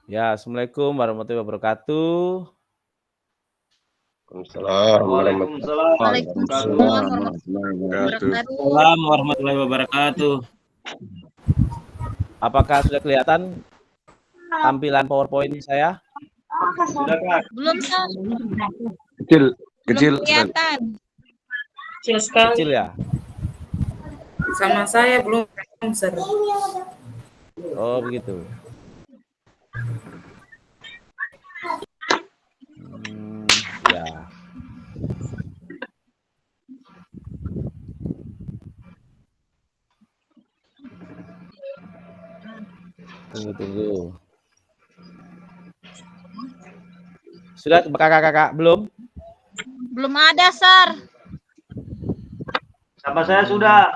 Ya, Assalamualaikum warahmatullahi wabarakatuh. Waalaikumsalam warahmatullahi wabarakatuh. Apakah sudah kelihatan tampilan PowerPoint saya? Sudah, Kak? Belum, Kak. Kecil. Belum kelihatan. Kecil sekali. Kecil ya? Sama saya belum, Sir. Oh, begitu. Ya. Tunggu. Sudah kakak-kakak belum? Belum ada, Sar. Sama saya sudah.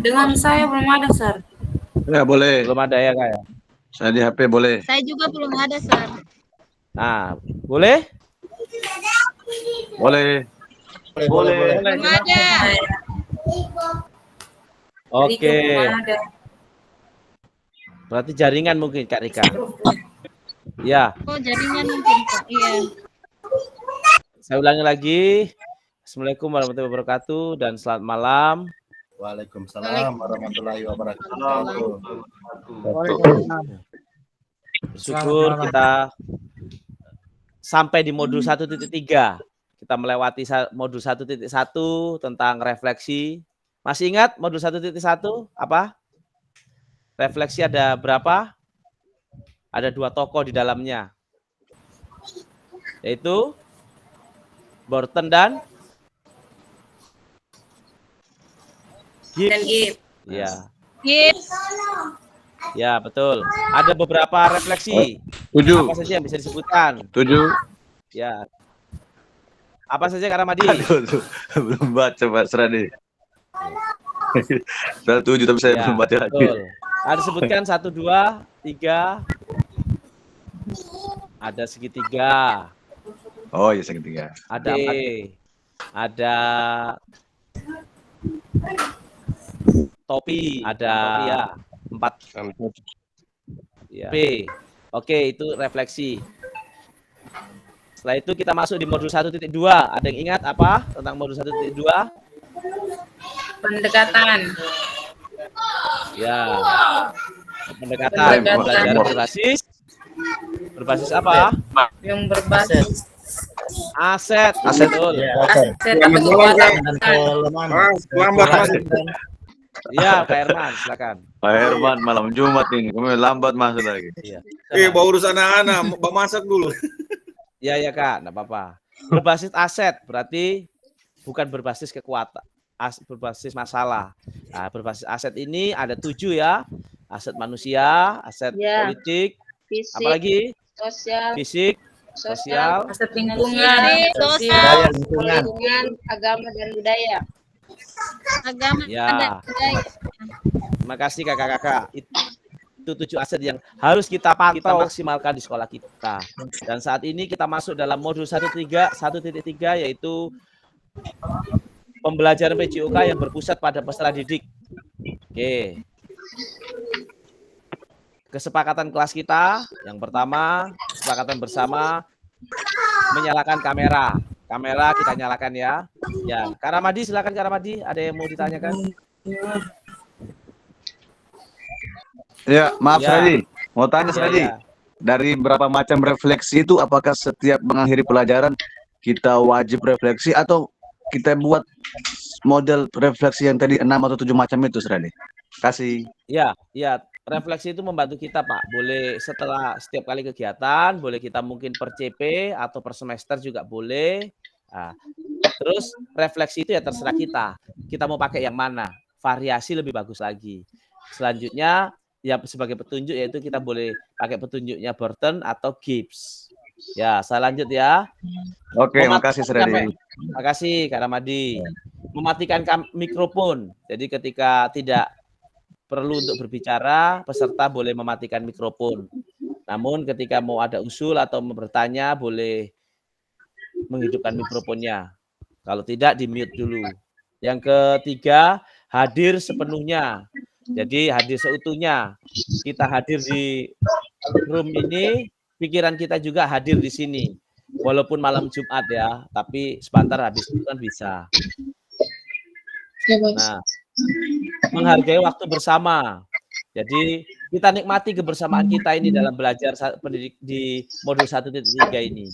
Dengan saya belum ada, Sir. Ya boleh. Belum ada ya, Kak ya? Saya di HP boleh. Saya juga belum ada, Sar. Nah, boleh? Boleh. Boleh. Belum ada. Oke. Belum ada. Berarti jaringan mungkin, Kak Rika. Ya, Oh, jaringan mungkin, Kak. Iya. saya ulangi lagi. Assalamualaikum warahmatullahi wabarakatuh dan selamat malam. Waalaikumsalam warahmatullahi wabarakatuh. Bersyukur kita sampai di modul 1.3. Kita melewati modul 1.1 tentang refleksi. Masih ingat modul 1.1 apa? Refleksi ada berapa? Ada 2 tokoh di dalamnya. Yaitu Borten dan Gibbs. Ya. Gibbs. Ya, betul. Ada beberapa refleksi. 7. Apa saja yang bisa disebutkan? 7. Ya. Apa saja, Kak Ramadi? Aduh, belum baca Pak Seradi. Sudah 7 tapi saya Ya, belum baca lagi. betul. Ada sebutkan 1, 2, 3. Ada segitiga. Oh iya segitiga. Ada ada topi, ada ya, 4 ya. B. Oke, itu refleksi. Setelah itu kita masuk di modul 1.2. Ada yang ingat apa tentang modul 1.2? Pendekatan. Ya. Pendekatan. Belajar berbasis apa? Yang berbasis Aset. Betul. aset atau kekuatan. Iya, Pak Herman, silakan. Pak Herman malam Jumat ini, kami lambat masuk lagi. Iya. Bawa urus anak-anak, masak dulu. Ya Kak, enggak apa-apa. Berbasis aset berarti bukan berbasis kekuatan, berbasis masalah. Nah, berbasis aset ini ada 7 ya. Aset manusia, aset politik, Fisik, apalagi sosial, fisik, sosial, Aset lingkungan, sosial, sosial, lingkungan, agama dan budaya. Agama Ya. dan budaya. Terima kasih kakak-kakak. Itu 7 aset yang harus kita pantau, kita maksimalkan di sekolah kita. Dan saat ini kita masuk dalam modul 1.3 yaitu pembelajaran PJOK yang berpusat pada peserta didik. Oke. Kesepakatan kelas kita yang pertama, kesepakatan bersama menyalakan kamera. Kamera kita nyalakan ya. Ya, Kak Ramadi silakan Kak Ramadi, ada yang mau ditanyakan? Ya, maaf Ya. Seradi. Mau tanya Ya, Seradi. ya. Dari berapa macam refleksi itu apakah setiap mengakhiri pelajaran kita wajib refleksi atau kita buat model refleksi yang tadi 6 atau 7 macam itu Seradi? Kasih. Ya, refleksi itu membantu kita, Pak. Boleh setelah setiap kali kegiatan, boleh kita mungkin per CP atau per semester juga boleh. Nah, terus refleksi itu ya terserah kita. Kita mau pakai yang mana? Variasi lebih bagus lagi. Selanjutnya ya sebagai petunjuk yaitu kita boleh pakai petunjuknya Borten atau Gibbs. Ya, saya lanjut ya. Oke, makasih Seradi. Makasih Kak Ramadi. Mematikan mikrofon. Jadi ketika tidak perlu untuk berbicara, peserta boleh mematikan mikrofon. Namun ketika mau ada usul atau mau bertanya, boleh menghidupkan mikrofonnya. Kalau tidak, di-mute dulu. Yang ketiga, hadir sepenuhnya. Jadi hadir seutuhnya. Kita hadir di room ini, pikiran kita juga hadir di sini. Walaupun malam Jumat ya, tapi sebentar habis itu kan bisa. Nah, menghargai waktu bersama. Jadi kita nikmati kebersamaan kita ini dalam belajar pendidik di modul 1.3 ini.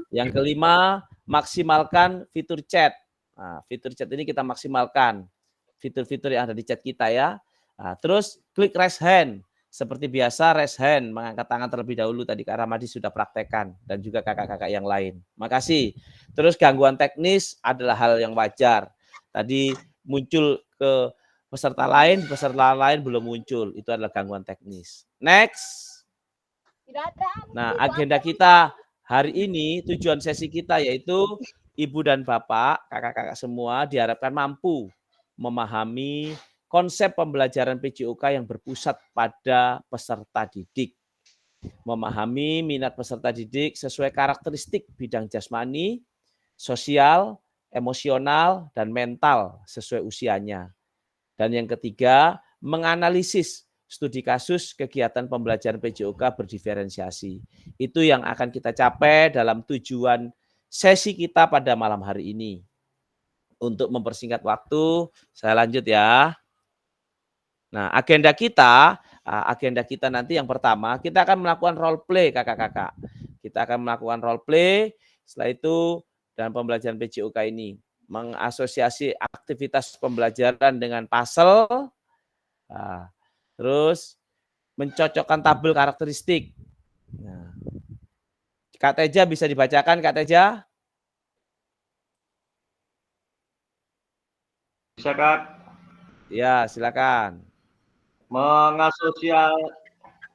Yang kelima, maksimalkan fitur chat. Nah, fitur chat ini kita maksimalkan. Fitur-fitur yang ada di chat kita ya. Nah, terus klik raise hand. Seperti biasa raise hand, mengangkat tangan terlebih dahulu. Tadi Kak Ramadi sudah praktekkan. Dan juga kakak-kakak yang lain. Makasih. Terus gangguan teknis adalah hal yang wajar. Tadi muncul ke peserta lain belum muncul. Itu adalah gangguan teknis. Next. Nah, agenda kita hari ini, tujuan sesi kita yaitu Ibu dan Bapak, kakak-kakak semua diharapkan mampu memahami konsep pembelajaran PJOK yang berpusat pada peserta didik. Memahami minat peserta didik sesuai karakteristik bidang jasmani, sosial, emosional, dan mental sesuai usianya. Dan yang ketiga, menganalisis studi kasus kegiatan pembelajaran PJOK berdiferensiasi. Itu yang akan kita capai dalam tujuan sesi kita pada malam hari ini. Untuk mempersingkat waktu, saya lanjut ya. Nah, agenda kita nanti yang pertama, kita akan melakukan role play kakak-kakak. Kita akan melakukan role play, setelah itu dalam pembelajaran PJOK ini, mengasosiasi aktivitas pembelajaran dengan puzzle, terus mencocokkan tabel karakteristik. Nah, Kak Teja bisa dibacakan, Kak Teja? Bisa, Kak. Ya, silakan.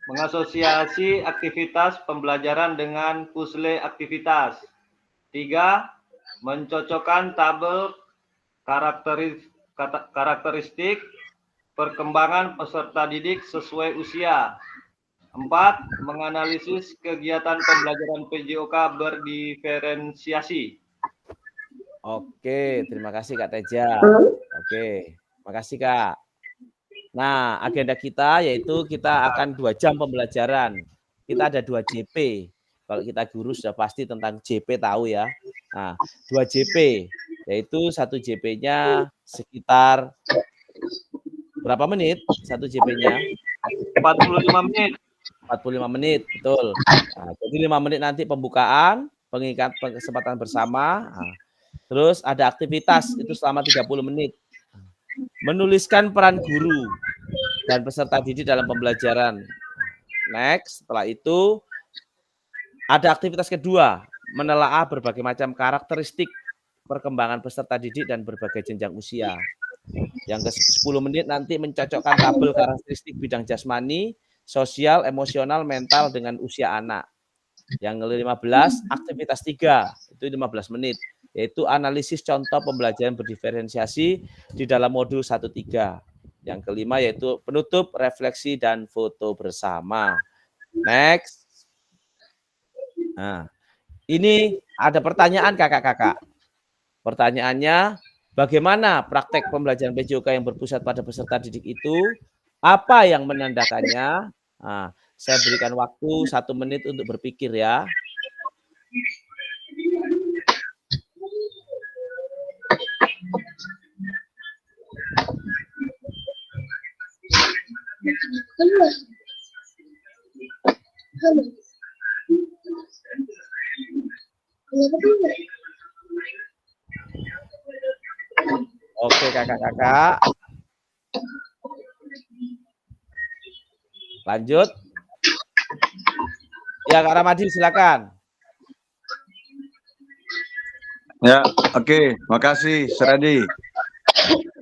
Mengasosiasi aktivitas pembelajaran dengan puzzle aktivitas. 3. Mencocokkan tabel karakteristik perkembangan peserta didik sesuai usia. 4. Menganalisis kegiatan pembelajaran PJOK berdiferensiasi. Oke, terima kasih Kak Teja. Oke, makasih Kak. Nah, agenda kita yaitu kita akan 2 jam pembelajaran. Kita ada 2 JP. Kalau kita guru sudah pasti tentang JP tahu ya. Nah, 2 JP, yaitu 1 JP-nya sekitar berapa menit? 1 JP-nya? 45 menit. 45 menit, betul. Nah, jadi 5 menit nanti pembukaan, pengikat kesempatan bersama. Nah, terus ada aktivitas itu selama 30 menit. Menuliskan peran guru dan peserta didik dalam pembelajaran. Next, setelah itu ada aktivitas kedua, menelaah berbagai macam karakteristik perkembangan peserta didik dan berbagai jenjang usia. Yang ke-10 menit nanti mencocokkan tabel karakteristik bidang jasmani, sosial, emosional, mental dengan usia anak. Yang ke-15, aktivitas 3, itu 15 menit, yaitu analisis contoh pembelajaran berdiferensiasi di dalam modul 1.3. Yang kelima yaitu penutup, refleksi, dan foto bersama. Next. Nah, ini ada pertanyaan kakak-kakak. Pertanyaannya, bagaimana praktek pembelajaran PJOK yang berpusat pada peserta didik itu? Apa yang menandakannya? Nah, saya berikan waktu 1 menit untuk berpikir ya. Oke kakak-kakak. Lanjut. Ya Kak Ramadi silakan. Ya, oke. Makasih, Seradi.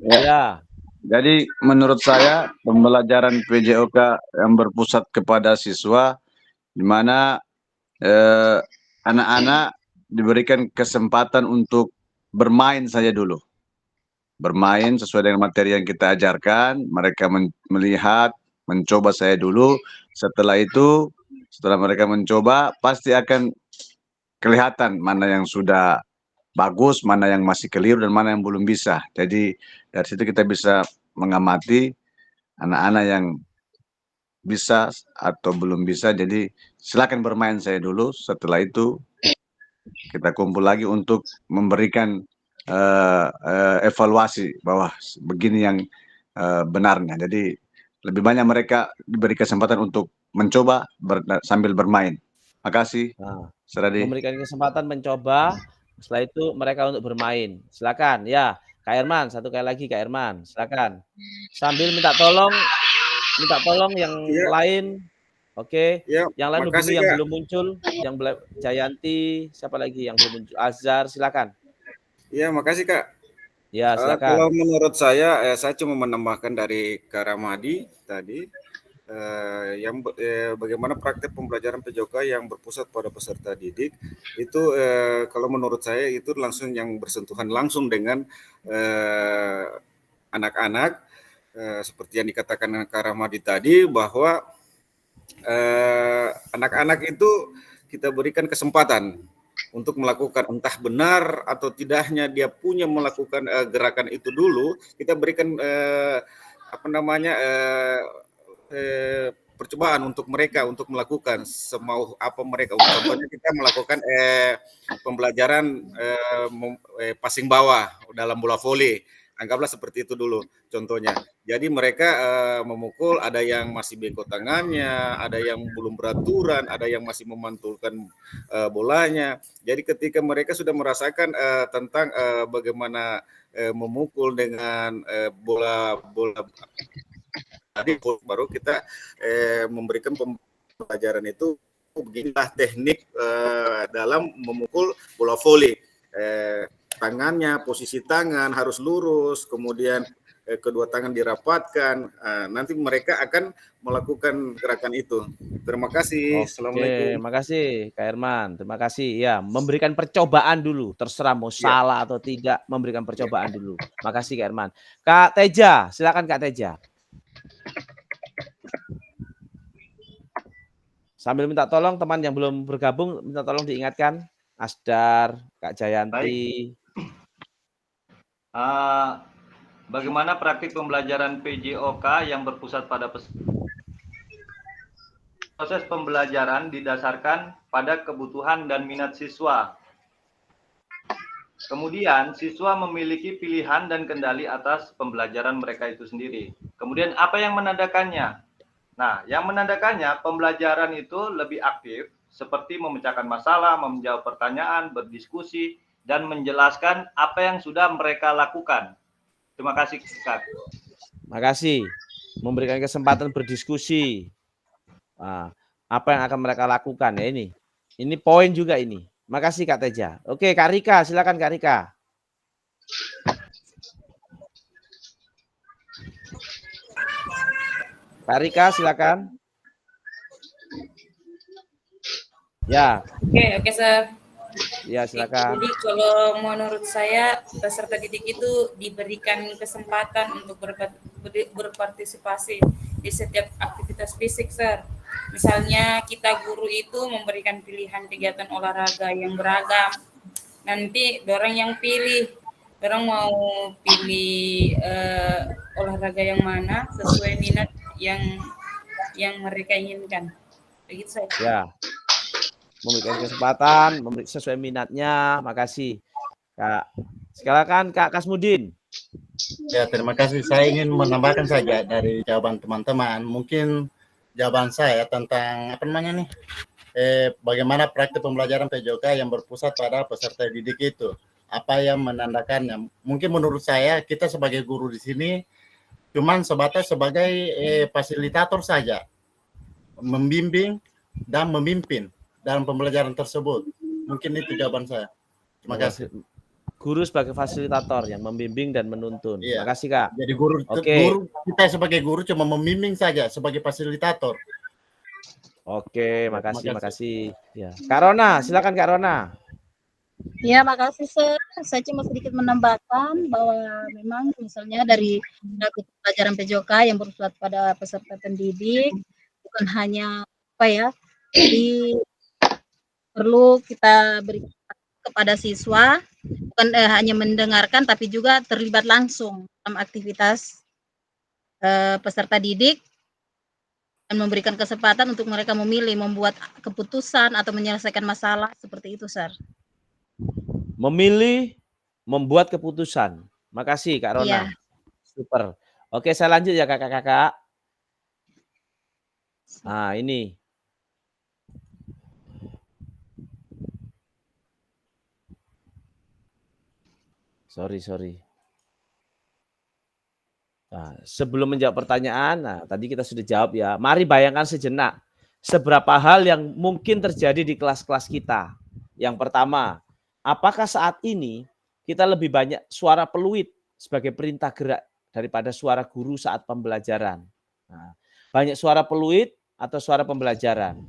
Ya. Jadi menurut saya pembelajaran PJOK yang berpusat kepada siswa, di mana anak-anak diberikan kesempatan untuk bermain saja dulu. bermain sesuai dengan materi yang kita ajarkan. Mereka melihat, mencoba saya dulu. Setelah itu, setelah mereka mencoba, pasti akan kelihatan mana yang sudah bagus, mana yang masih keliru, dan mana yang belum bisa. Jadi dari situ kita bisa mengamati anak-anak yang bisa atau belum bisa. Jadi silakan bermain saya dulu. Setelah itu kita kumpul lagi untuk memberikan evaluasi bahwa begini yang benarnya. Jadi lebih banyak mereka diberi kesempatan untuk mencoba sambil bermain. Makasih, Nah, Seradi. memberikan kesempatan mencoba, setelah itu mereka untuk bermain. Silakan, ya, Kak Herman, satu kali lagi Kak Herman, silakan. Sambil minta tolong yang Iya. lain. Oke, Ya, yang lain makasih, dulu yang Kak. belum muncul, Jayanti, siapa lagi yang belum muncul? Azhar, silakan. Ya, makasih Kak. Ya, Kalau silakan. menurut saya cuma menambahkan dari Kak Ramadi tadi, bagaimana praktek pembelajaran PJOK yang berpusat pada peserta didik itu, kalau menurut saya itu langsung yang bersentuhan langsung dengan anak-anak, seperti yang dikatakan Kak Ramadi tadi, bahwa anak-anak itu kita berikan kesempatan untuk melakukan, entah benar atau tidaknya dia punya melakukan gerakan itu dulu, kita berikan percobaan untuk mereka untuk melakukan semau apa mereka. Contohnya kita melakukan pembelajaran passing bawah dalam bola voli. Anggaplah seperti itu dulu contohnya. Jadi mereka memukul, ada yang masih bengkok tangannya, ada yang belum beraturan, ada yang masih memantulkan bolanya. Jadi ketika mereka sudah merasakan tentang bagaimana memukul dengan bola tadi, baru kita memberikan pembelajaran itu, beginilah teknik dalam memukul bola voli. Tangannya, posisi tangan harus lurus, kemudian kedua tangan dirapatkan. Nanti mereka akan melakukan gerakan itu. Terima kasih. Assalamualaikum. Terima kasih Kak Herman. Terima kasih. Ya, memberikan percobaan dulu. Terserah mau salah atau tidak, memberikan percobaan dulu. Makasih Kak Herman. Kak Teja, silakan Kak Teja. Sambil minta tolong teman yang belum bergabung, minta tolong diingatkan. Asdar, Kak Jayanti. Bagaimana praktik pembelajaran PJOK yang berpusat pada proses pembelajaran didasarkan pada kebutuhan dan minat siswa. Kemudian siswa memiliki pilihan dan kendali atas pembelajaran mereka itu sendiri. Kemudian apa yang menandakannya? Nah, yang menandakannya pembelajaran itu lebih aktif, seperti memecahkan masalah, menjawab pertanyaan, berdiskusi, dan menjelaskan apa yang sudah mereka lakukan. Terima kasih, Kak. Terima kasih. Memberikan kesempatan berdiskusi. Nah, apa yang akan mereka lakukan ya ini? Ini poin juga ini. Makasih Kak Teja. Oke, Kak Rika, silakan Kak Rika. Kak Rika, silakan. Ya. Oke, Sir. Ya, silakan. Jadi kalau menurut saya peserta didik itu diberikan kesempatan untuk berpartisipasi di setiap aktivitas fisik, Sir. Misalnya kita guru itu memberikan pilihan kegiatan olahraga yang beragam. Nanti orang yang pilih, orang mau pilih olahraga yang mana sesuai minat yang mereka inginkan. Begitu saya. Ya. Memberikan kesempatan, sesuai minatnya. Makasih, Kak. Silakan Kak Kasmudin. Ya, terima kasih. Saya ingin menambahkan saja dari jawaban teman-teman. Mungkin jawaban saya tentang bagaimana praktik pembelajaran PJOK yang berpusat pada peserta didik itu. Apa yang menandakannya? Mungkin menurut saya kita sebagai guru di sini cuman sebatas sebagai fasilitator saja, membimbing dan memimpin dalam pembelajaran tersebut. Mungkin itu jawaban saya. Terima kasih. Guru sebagai fasilitator yang membimbing dan menuntun. Iya. Terima kasih Kak. Jadi guru kita sebagai guru cuma membimbing saja sebagai fasilitator. Oke, makasih. Ya. Kak Rona, silakan Kak Rona. Ya, makasih Sir. Saya cuma sedikit menambahkan bahwa memang misalnya dari pelajaran PJOK yang bersifat pada peserta pendidik bukan hanya apa ya, jadi perlu kita beri kepada siswa bukan hanya mendengarkan tapi juga terlibat langsung dalam aktivitas peserta didik dan memberikan kesempatan untuk mereka memilih, membuat keputusan atau menyelesaikan masalah seperti itu, Sir. Memilih, membuat keputusan. Makasih Kak Rona. Iya. Super. Oke, saya lanjut ya kakak-kakak. Nah, ini. Sorry. Nah, sebelum menjawab pertanyaan, nah tadi kita sudah jawab ya. Mari bayangkan sejenak seberapa hal yang mungkin terjadi di kelas-kelas kita. Yang pertama, apakah saat ini kita lebih banyak suara peluit sebagai perintah gerak daripada suara guru saat pembelajaran? Nah, banyak suara peluit atau suara pembelajaran?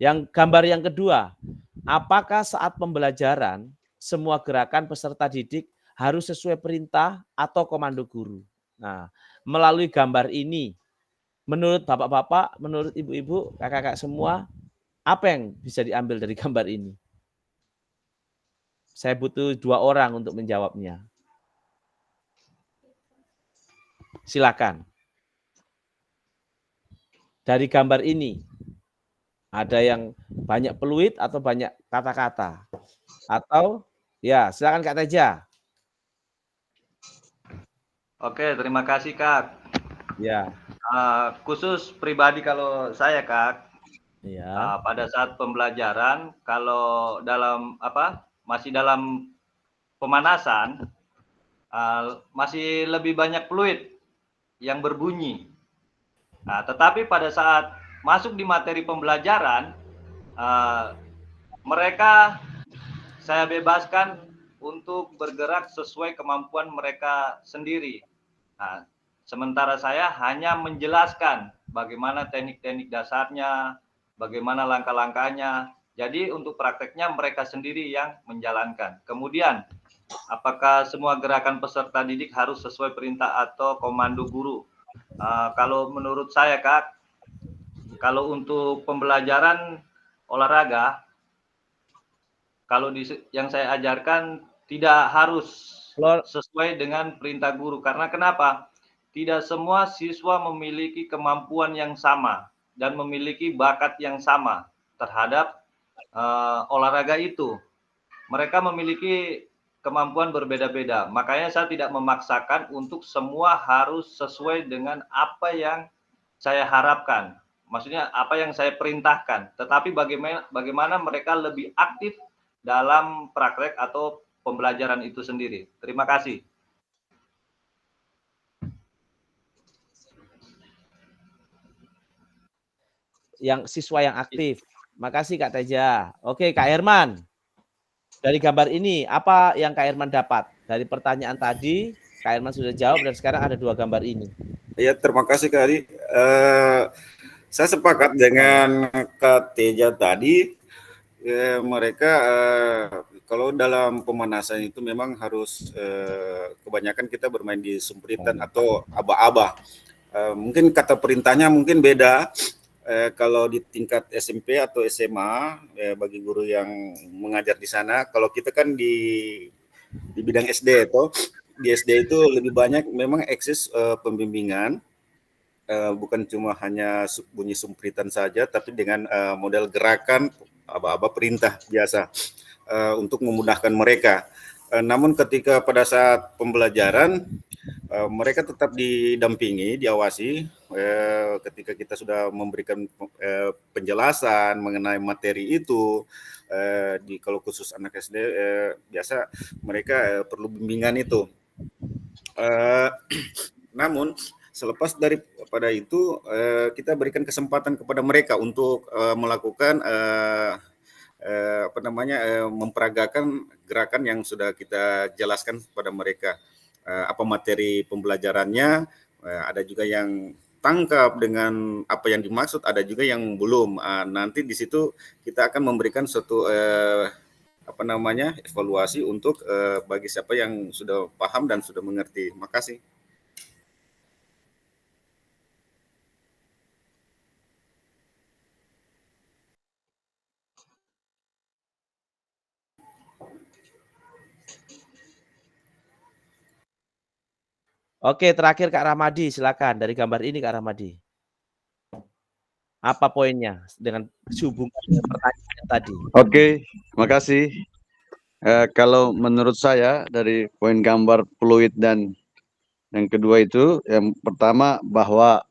Yang gambar yang kedua, apakah saat pembelajaran semua gerakan peserta didik harus sesuai perintah atau komando guru? Nah, melalui gambar ini, menurut bapak-bapak, menurut ibu-ibu, kakak-kakak semua, apa yang bisa diambil dari gambar ini? Saya butuh 2 orang untuk menjawabnya. Silakan. Dari gambar ini, ada yang banyak peluit atau banyak kata-kata? Atau, ya silakan Kak Teja. Oke, terima kasih Kak. Ya. Khusus pribadi kalau saya Kak, Ya. pada saat pembelajaran kalau masih dalam pemanasan masih lebih banyak fluid yang berbunyi. Nah, tetapi pada saat masuk di materi pembelajaran mereka saya bebaskan untuk bergerak sesuai kemampuan mereka sendiri. Nah, sementara saya hanya menjelaskan bagaimana teknik-teknik dasarnya, bagaimana langkah-langkahnya. Jadi untuk prakteknya mereka sendiri yang menjalankan. Kemudian, apakah semua gerakan peserta didik harus sesuai perintah atau komando guru? Kalau menurut saya, Kak, kalau untuk pembelajaran olahraga, kalau yang saya ajarkan tidak harus sesuai dengan perintah guru. Karena kenapa? Tidak semua siswa memiliki kemampuan yang sama dan memiliki bakat yang sama terhadap olahraga itu. Mereka memiliki kemampuan berbeda-beda. Makanya saya tidak memaksakan untuk semua harus sesuai dengan apa yang saya harapkan. Maksudnya apa yang saya perintahkan. Tetapi bagaimana mereka lebih aktif dalam praktek atau pembelajaran itu sendiri. Terima kasih. Yang siswa yang aktif. Makasih Kak Teja. Oke Kak Herman. Dari gambar ini, apa yang Kak Herman dapat? Dari pertanyaan tadi, Kak Herman sudah jawab dan sekarang ada 2 gambar ini. Ya, terima kasih Kak Adi. Saya sepakat dengan Kak Teja tadi. Mereka kalau dalam pemanasan itu memang harus kebanyakan kita bermain di sumpritan atau aba-aba. Mungkin kata perintahnya mungkin beda. Kalau di tingkat SMP atau SMA bagi guru yang mengajar di sana, kalau kita kan di bidang SD atau di SD itu lebih banyak memang eksis pembimbingan, bukan cuma hanya bunyi sumpritan saja, tapi dengan model gerakan aba-aba perintah biasa untuk memudahkan mereka. Namun ketika pada saat pembelajaran mereka tetap didampingi, diawasi ketika kita sudah memberikan penjelasan mengenai materi itu. Kalau khusus anak SD biasa mereka perlu bimbingan itu. Namun selepas daripada itu kita berikan kesempatan kepada mereka untuk melakukan memperagakan gerakan yang sudah kita jelaskan kepada mereka. Apa materi pembelajarannya, ada juga yang tangkap dengan apa yang dimaksud, ada juga yang belum. Nanti di situ kita akan memberikan suatu evaluasi untuk bagi siapa yang sudah paham dan sudah mengerti. Makasih. Oke, terakhir Kak Ramadi, silakan dari gambar ini Kak Ramadi. Apa poinnya dengan sehubungan dengan pertanyaan tadi? Oke, makasih. Kalau menurut saya dari poin gambar fluid dan yang kedua itu, yang pertama bahwa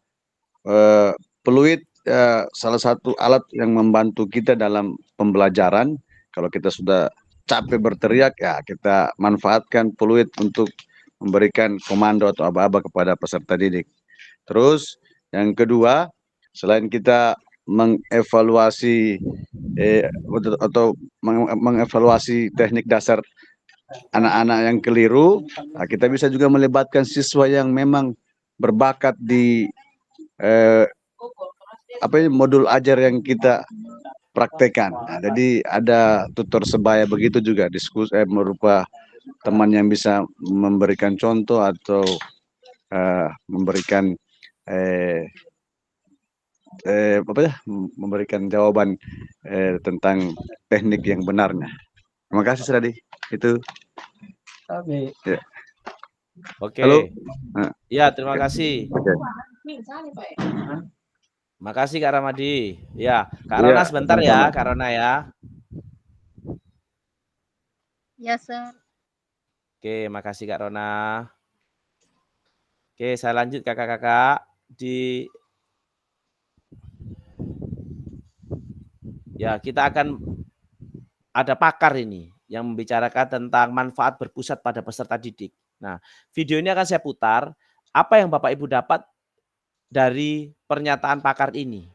fluid salah satu alat yang membantu kita dalam pembelajaran. Kalau kita sudah capek berteriak, ya kita manfaatkan fluid untuk memberikan komando atau aba-aba kepada peserta didik. Terus yang kedua, selain kita mengevaluasi atau mengevaluasi teknik dasar anak-anak yang keliru, nah kita bisa juga melibatkan siswa yang memang berbakat di modul ajar yang kita praktekkan. Nah, jadi ada tutor sebaya begitu juga, diskusi berupa teman yang bisa memberikan contoh atau memberikan memberikan jawaban tentang teknik yang benarnya. Terima kasih Sradi. Itu. Ya. Oke. Halo. Ya, terima kasih. Oke. Makasih Kak Ramadi. Ya, Kak Rona sebentar ya, Kak Rona ya. Ya, Sir. Oke, makasih Kak Rona. Oke, saya lanjut kakak-kakak di ya, kita akan ada pakar ini yang membicarakan tentang manfaat berpusat pada peserta didik. Nah, video ini akan saya putar. Apa yang Bapak Ibu dapat dari pernyataan pakar ini?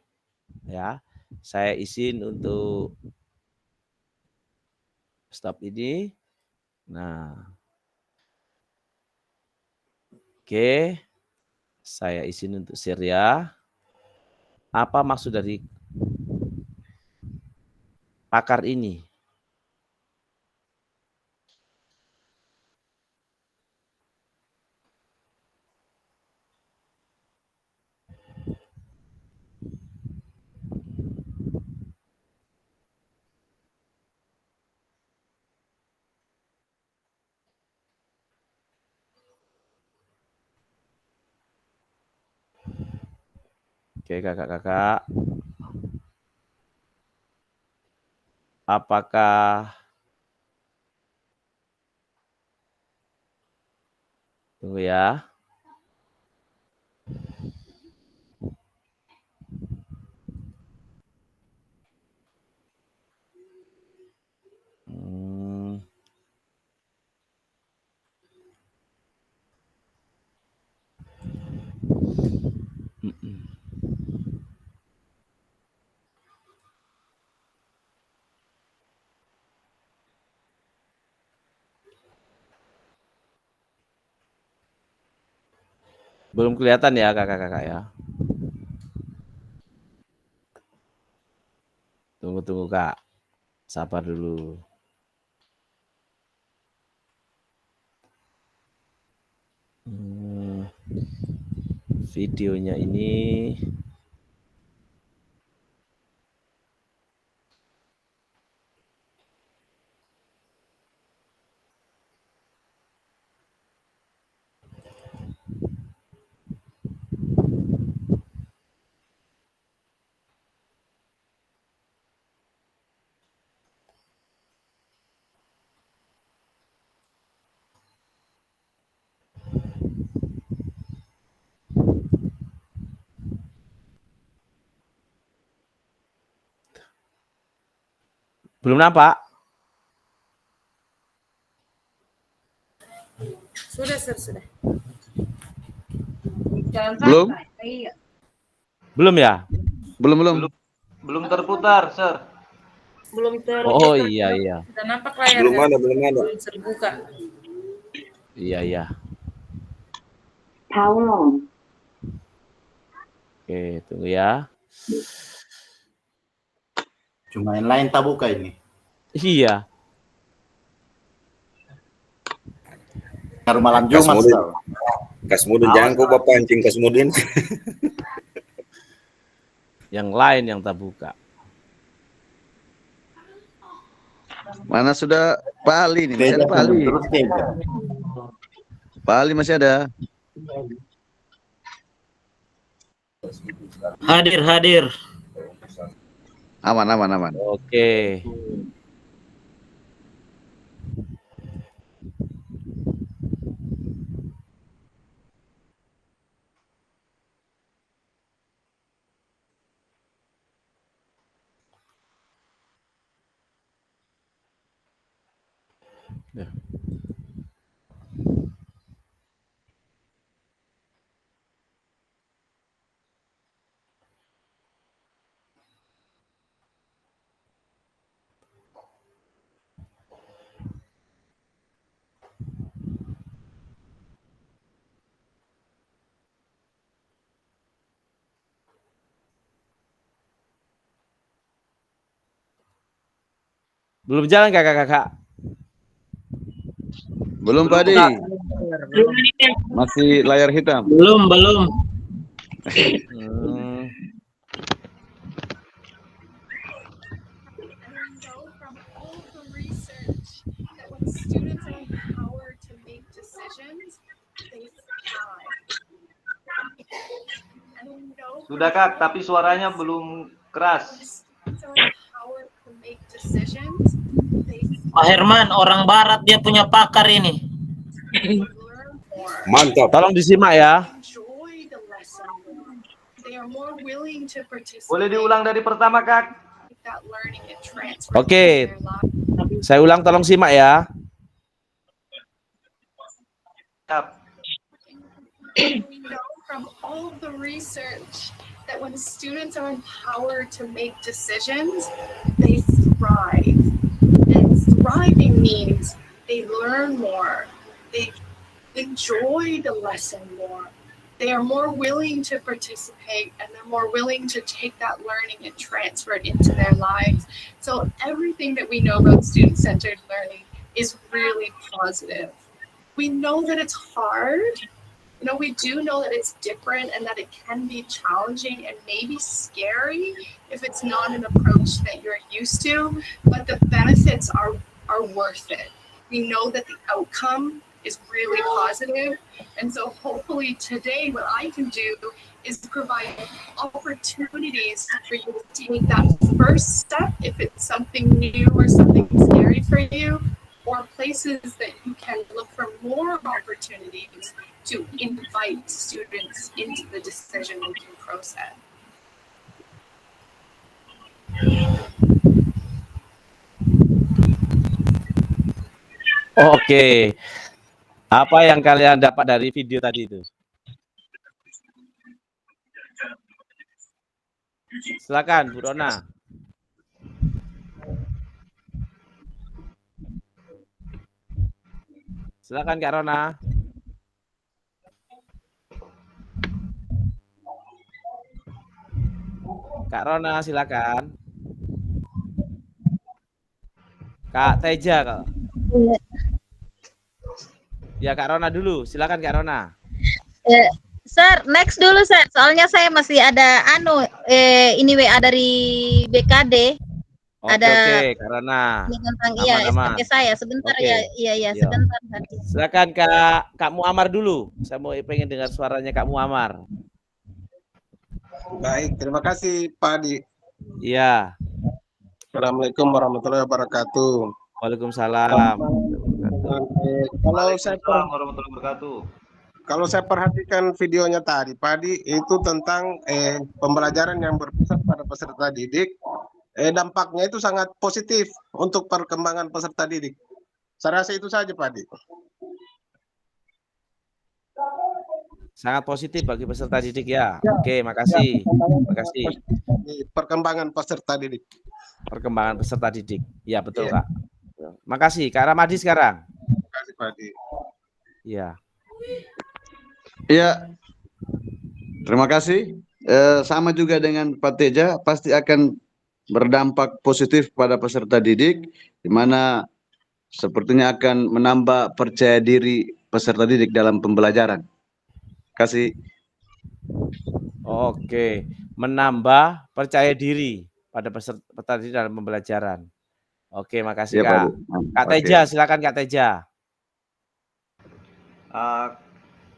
Ya, saya izin untuk stop ini. Nah, oke, saya izin untuk share ya. Apa maksud dari pakar ini? Oke, kakak-kakak. Apakah tunggu ya. Belum kelihatan ya kakak-kakak ya. Tunggu Kak. Sabar dulu. Videonya ini belum nampak? Sudah, Sir, sudah. Belum? Belum ya? Belum terputar, Sir. Belum Oh iya. Sudah nampak layar. Belum ada. Belum terbuka. Iya. Oke, tunggu ya. Cuma yang lain tak buka ini. Iya. Baru malam Jumat. Kasmudin. Tahu. Kasmudin, jangan kau bapak pancing Kasmudin. Yang lain yang tak buka. Mana sudah Pak Ali nih? Masih ada Pak Ali. Terus Teja. Pak Ali masih ada. Hadir. Aman. Oke. Ya. Belum jalan kakak-kakak. Belum Pak Adi. Masih layar hitam. Belum. Hmm. Sudah Kak, tapi suaranya belum keras. Pak Herman, orang barat dia punya pakar ini. Mantap. Tolong disimak ya. Boleh diulang dari pertama Kak? Oke. Saya ulang, tolong simak ya. Siap. We know from all of the research that when students are empowered to make decisions, they thrive. And thriving means they learn more, they enjoy the lesson more, they are more willing to participate, and they're more willing to take that learning and transfer it into their lives. So everything that we know about student-centered learning is really positive. We know that it's hard. You know, we do know that it's different and that it can be challenging and maybe scary if it's not an approach that you're used to, but the benefits are worth it. We know that the outcome is really positive, and so hopefully today what I can do is provide opportunities for you to take that first step if it's something new or something scary for you, or places that you can look for more opportunities to invite students into the decision-making process. Oke. Apa yang kalian dapat dari video tadi itu? Silakan Bu Rona. Silakan Kak Rona. Kak Rona silakan. Kak Teja Kak. Ya Kak Rona dulu, silakan Kak Rona. Sir, next dulu Sir. Soalnya saya masih ada ini WA dari BKD. Oke, Kak Rona. Ini tentang Aman. SPP saya. Sebentar Oke. ya, Iya. sebentar. Silakan Kak Muammar dulu. Saya mau pengen dengar suaranya Kak Muammar. Baik, terima kasih Pak Adi. Iya. Assalamualaikum warahmatullahi wabarakatuh. Waalaikumsalam. Waalaikumsalam warahmatullahi wabarakatuh. Kalau saya perhatikan videonya tadi, Pak Adi, itu tentang pembelajaran yang berpusat pada peserta didik, dampaknya itu sangat positif untuk perkembangan peserta didik. Saya rasa itu saja, Pak Adi. Sangat positif bagi peserta didik ya. Oke, makasih. Makasih. Perkembangan peserta didik. Perkembangan peserta didik. Ya, betul, Kak. Makasih. Kak Ramadi sekarang. Terima kasih, Pak Adi. Iya. Iya. Terima kasih. Sama juga dengan Pak Teja, pasti akan berdampak positif pada peserta didik, di mana sepertinya akan menambah percaya diri peserta didik dalam pembelajaran. Kasih. Oke, menambah percaya diri pada peserta didik dalam pembelajaran. Oke, makasih Iya, Pak. Kak. Kak Teja, silakan Kak Teja.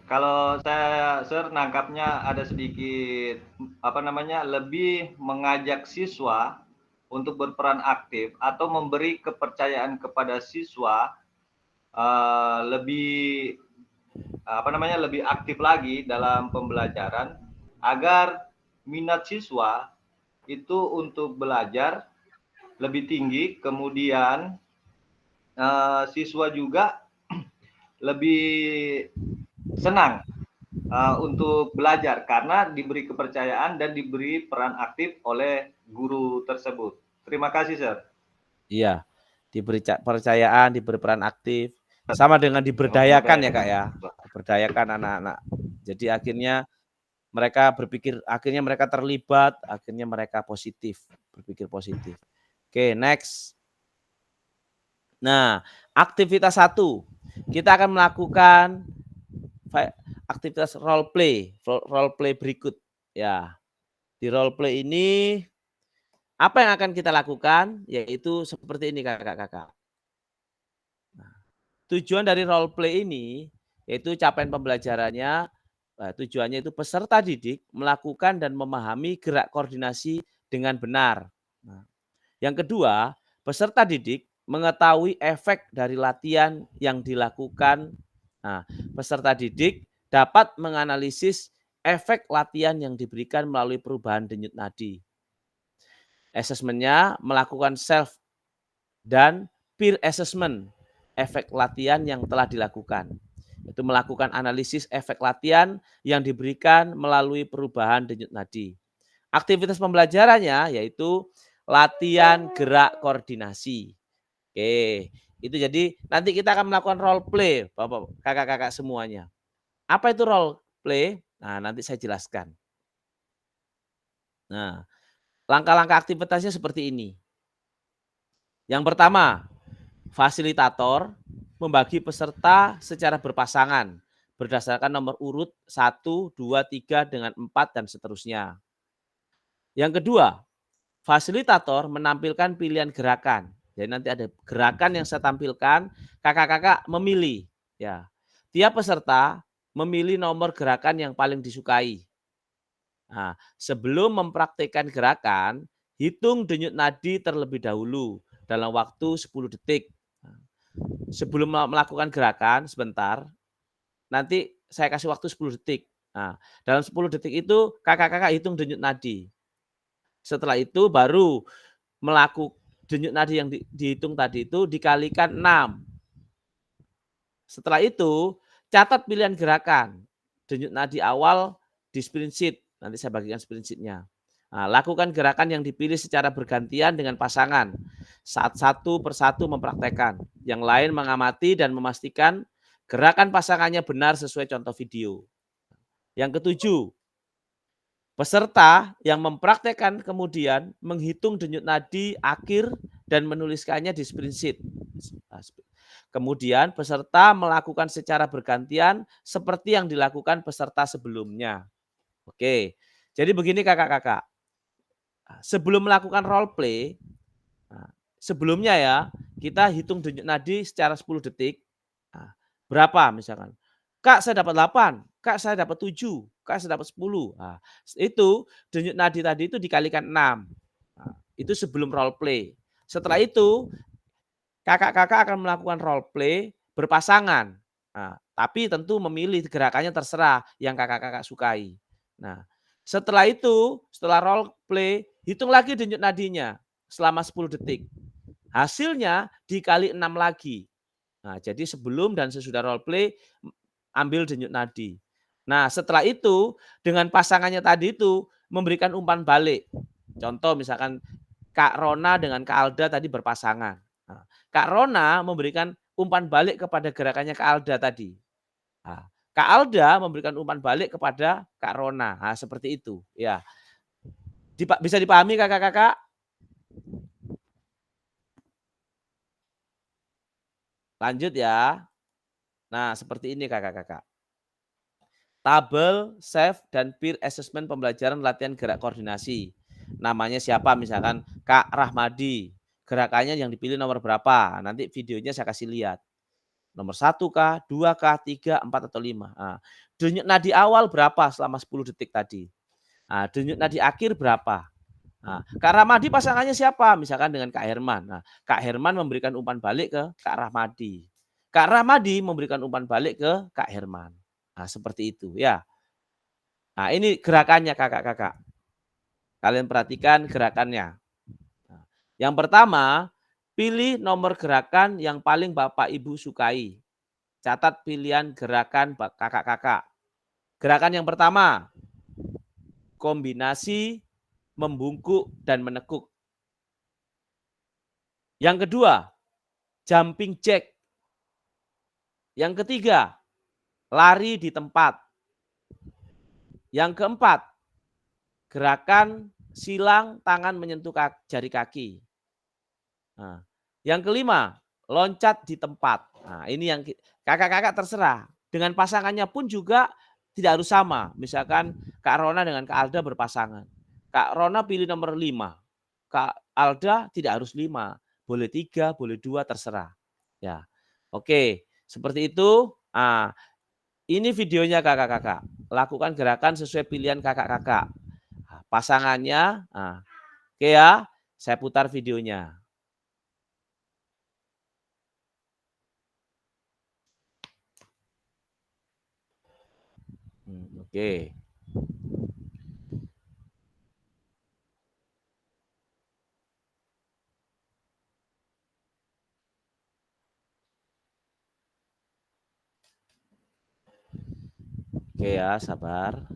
Kalau saya nangkapnya ada sedikit lebih mengajak siswa untuk berperan aktif atau memberi kepercayaan kepada siswa lebih lebih aktif lagi dalam pembelajaran agar minat siswa itu untuk belajar lebih tinggi, kemudian siswa juga lebih senang untuk belajar karena diberi kepercayaan dan diberi peran aktif oleh guru tersebut. Terima kasih, Sir. Iya, diberi kepercayaan, diberi peran aktif, sama dengan diberdayakan ya Kak ya, diberdayakan anak-anak. Jadi akhirnya mereka berpikir, akhirnya mereka terlibat, akhirnya mereka positif, berpikir positif. Oke, next. Nah, aktivitas 1, kita akan melakukan aktivitas role play berikut ya. Di role play ini apa yang akan kita lakukan? Yaitu seperti ini kakak-kakak. Nah, tujuan dari role play ini yaitu capaian pembelajarannya. Tujuannya itu peserta didik melakukan dan memahami gerak koordinasi dengan benar. Nah, yang kedua, peserta didik mengetahui efek dari latihan yang dilakukan. Nah, peserta didik dapat menganalisis efek latihan yang diberikan melalui perubahan denyut nadi. Asesmennya melakukan self dan peer assessment efek latihan yang telah dilakukan. Itu melakukan analisis efek latihan yang diberikan melalui perubahan denyut nadi. Aktivitas pembelajarannya yaitu latihan gerak koordinasi. Oke, itu jadi nanti kita akan melakukan role play, Bapak, kakak-kakak semuanya. Apa itu role play? Nah, nanti saya jelaskan. Nah, langkah-langkah aktivitasnya seperti ini. Yang pertama, fasilitator membagi peserta secara berpasangan berdasarkan nomor urut 1, 2, 3 dengan 4 dan seterusnya. Yang kedua, fasilitator menampilkan pilihan gerakan. Jadi nanti ada gerakan yang saya tampilkan, kakak-kakak memilih ya. Tiap peserta memilih nomor gerakan yang paling disukai. Nah, sebelum mempraktikkan gerakan, hitung denyut nadi terlebih dahulu dalam waktu 10 detik. Sebelum melakukan gerakan sebentar, nanti saya kasih waktu 10 detik. Nah, dalam 10 detik itu kakak-kakak hitung denyut nadi. Setelah itu baru melakukan denyut nadi yang dihitung tadi itu dikalikan 6. Setelah itu catat pilihan gerakan denyut nadi awal di spreadsheet. Nanti saya bagikan spreadsheetnya. Nah, lakukan gerakan yang dipilih secara bergantian dengan pasangan. Saat satu persatu mempraktekkan. Yang lain mengamati dan memastikan gerakan pasangannya benar sesuai contoh video. Yang ketujuh, peserta yang mempraktekkan kemudian menghitung denyut nadi akhir dan menuliskannya di spreadsheet. Kemudian peserta melakukan secara bergantian seperti yang dilakukan peserta sebelumnya. Oke, jadi begini kakak-kakak. Sebelum melakukan role play, sebelumnya ya kita hitung denyut nadi secara 10 detik. Berapa misalkan? Kak saya dapat 8, Kak saya dapat 7, Kak saya dapat 10. Nah, itu denyut nadi tadi itu dikalikan 6. Nah, itu sebelum role play. Setelah itu kakak-kakak akan melakukan role play berpasangan. Nah, tapi tentu memilih gerakannya terserah yang kakak-kakak sukai. Nah, setelah itu, setelah role play, hitung lagi denyut nadinya selama 10 detik. Hasilnya dikali 6 lagi. Nah, jadi sebelum dan sesudah role play ambil denyut nadi. Nah, setelah itu dengan pasangannya tadi itu memberikan umpan balik. Contoh misalkan Kak Rona dengan Kak Alda tadi berpasangan. Nah, Kak Rona memberikan umpan balik kepada gerakannya Kak Alda tadi. Nah, Kak Alda memberikan umpan balik kepada Kak Rona. Nah, seperti itu. Ya, bisa dipahami kakak-kakak? Lanjut ya. Nah, seperti ini kakak-kakak. Tabel, save, dan peer assessment pembelajaran latihan gerak koordinasi. Namanya siapa? Misalkan Kak Rahmadi. Gerakannya yang dipilih nomor berapa? Nanti videonya saya kasih lihat. Nomor 1 kah, 2 kah, 3, 4 atau 5. Nah, denyut nadi awal berapa selama 10 detik tadi? Nah, denyut nadi akhir berapa? Nah, Kak Rahmadi pasangannya siapa? Misalkan dengan Kak Herman. Nah, Kak Herman memberikan umpan balik ke Kak Rahmadi. Kak Rahmadi memberikan umpan balik ke Kak Herman. Nah, seperti itu ya. Nah, ini gerakannya kakak-kakak. Kalian perhatikan gerakannya. Nah, yang pertama, pilih nomor gerakan yang paling Bapak Ibu sukai. Catat pilihan gerakan kakak-kakak. Gerakan yang pertama, kombinasi membungkuk dan menekuk. Yang kedua, jumping jack. Yang ketiga, lari di tempat. Yang keempat, gerakan silang tangan menyentuh jari kaki. Nah, yang kelima, loncat di tempat. Nah, ini yang kakak-kakak terserah. Dengan pasangannya pun juga tidak harus sama. Misalkan Kak Rona dengan Kak Alda berpasangan. Kak Rona pilih nomor 5. Kak Alda tidak harus 5. Boleh 3, boleh 2, terserah. Ya, oke. Seperti itu. Nah, ini videonya kakak-kakak. Lakukan gerakan sesuai pilihan kakak-kakak. Nah, pasangannya. Nah, oke ya, saya putar videonya. Oke. Oke ya, sabar.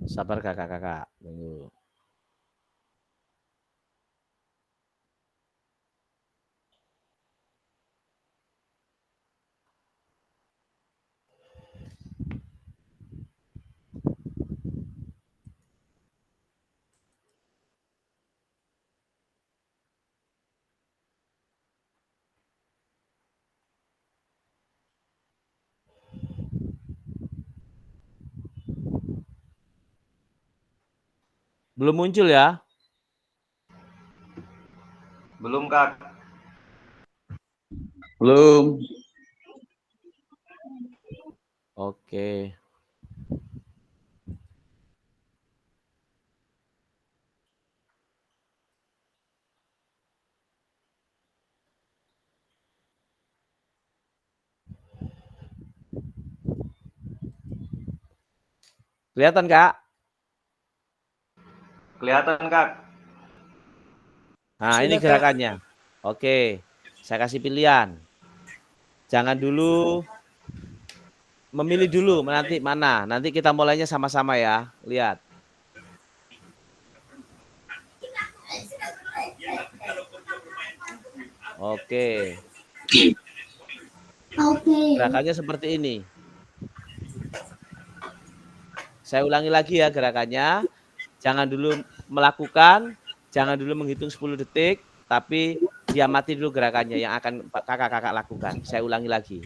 Sabar kakak-kakak. Tunggu. Belum muncul ya? Belum, Kak. Belum. Oke. Kelihatan, Kak? Kelihatan, Kak. Nah, ini gerakannya. Oke, saya kasih pilihan. Jangan dulu memilih dulu nanti mana. Nanti kita mulainya sama-sama ya. Lihat. Oke. Gerakannya seperti ini. Saya ulangi lagi ya gerakannya. Jangan dulu melakukan, jangan dulu menghitung 10 detik, tapi diamati dulu gerakannya yang akan kakak-kakak lakukan. Saya ulangi lagi.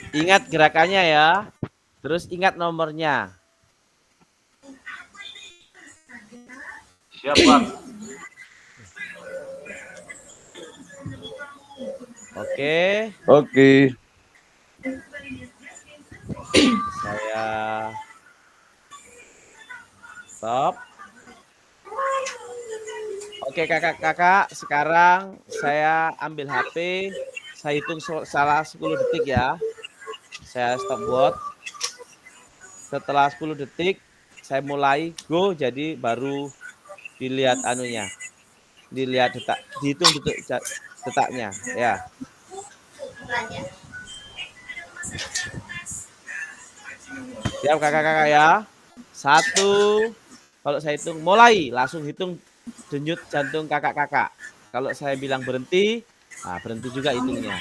Ingat gerakannya ya. Terus ingat nomornya. Siap, Pak. Oke. Oke. Saya stop. Oke kakak-kakak, sekarang saya ambil HP, saya hitung salah 10 detik ya. Saya stop bot. Setelah 10 detik, saya mulai go, jadi baru dilihat anunya. Dilihat detak, dihitung detaknya ya. Siap kakak-kakak ya. 1, kalau saya hitung mulai, langsung hitung denyut jantung kakak-kakak. Kalau saya bilang berhenti, nah berhenti juga hitungnya.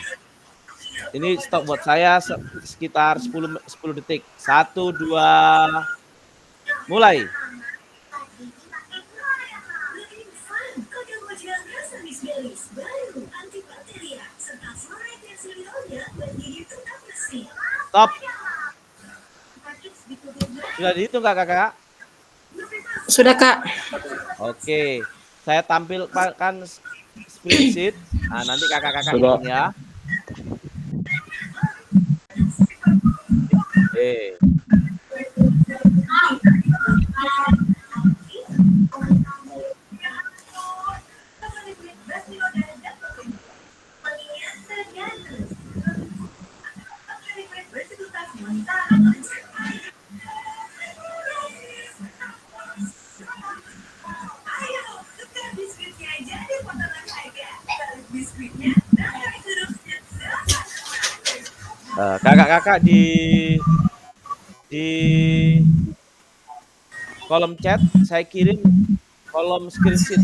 Ini stop buat saya sekitar 10 detik. 1, 2, mulai. Stop. Sudah dihitung kakak-kakak? Sudah, Kak. Oke, saya tampilkan spreadsheet. Nah, nanti kakak-kakak Sudah. hitung ya. Oke. Kakak-kakak di kolom chat saya kirim kolom screenshot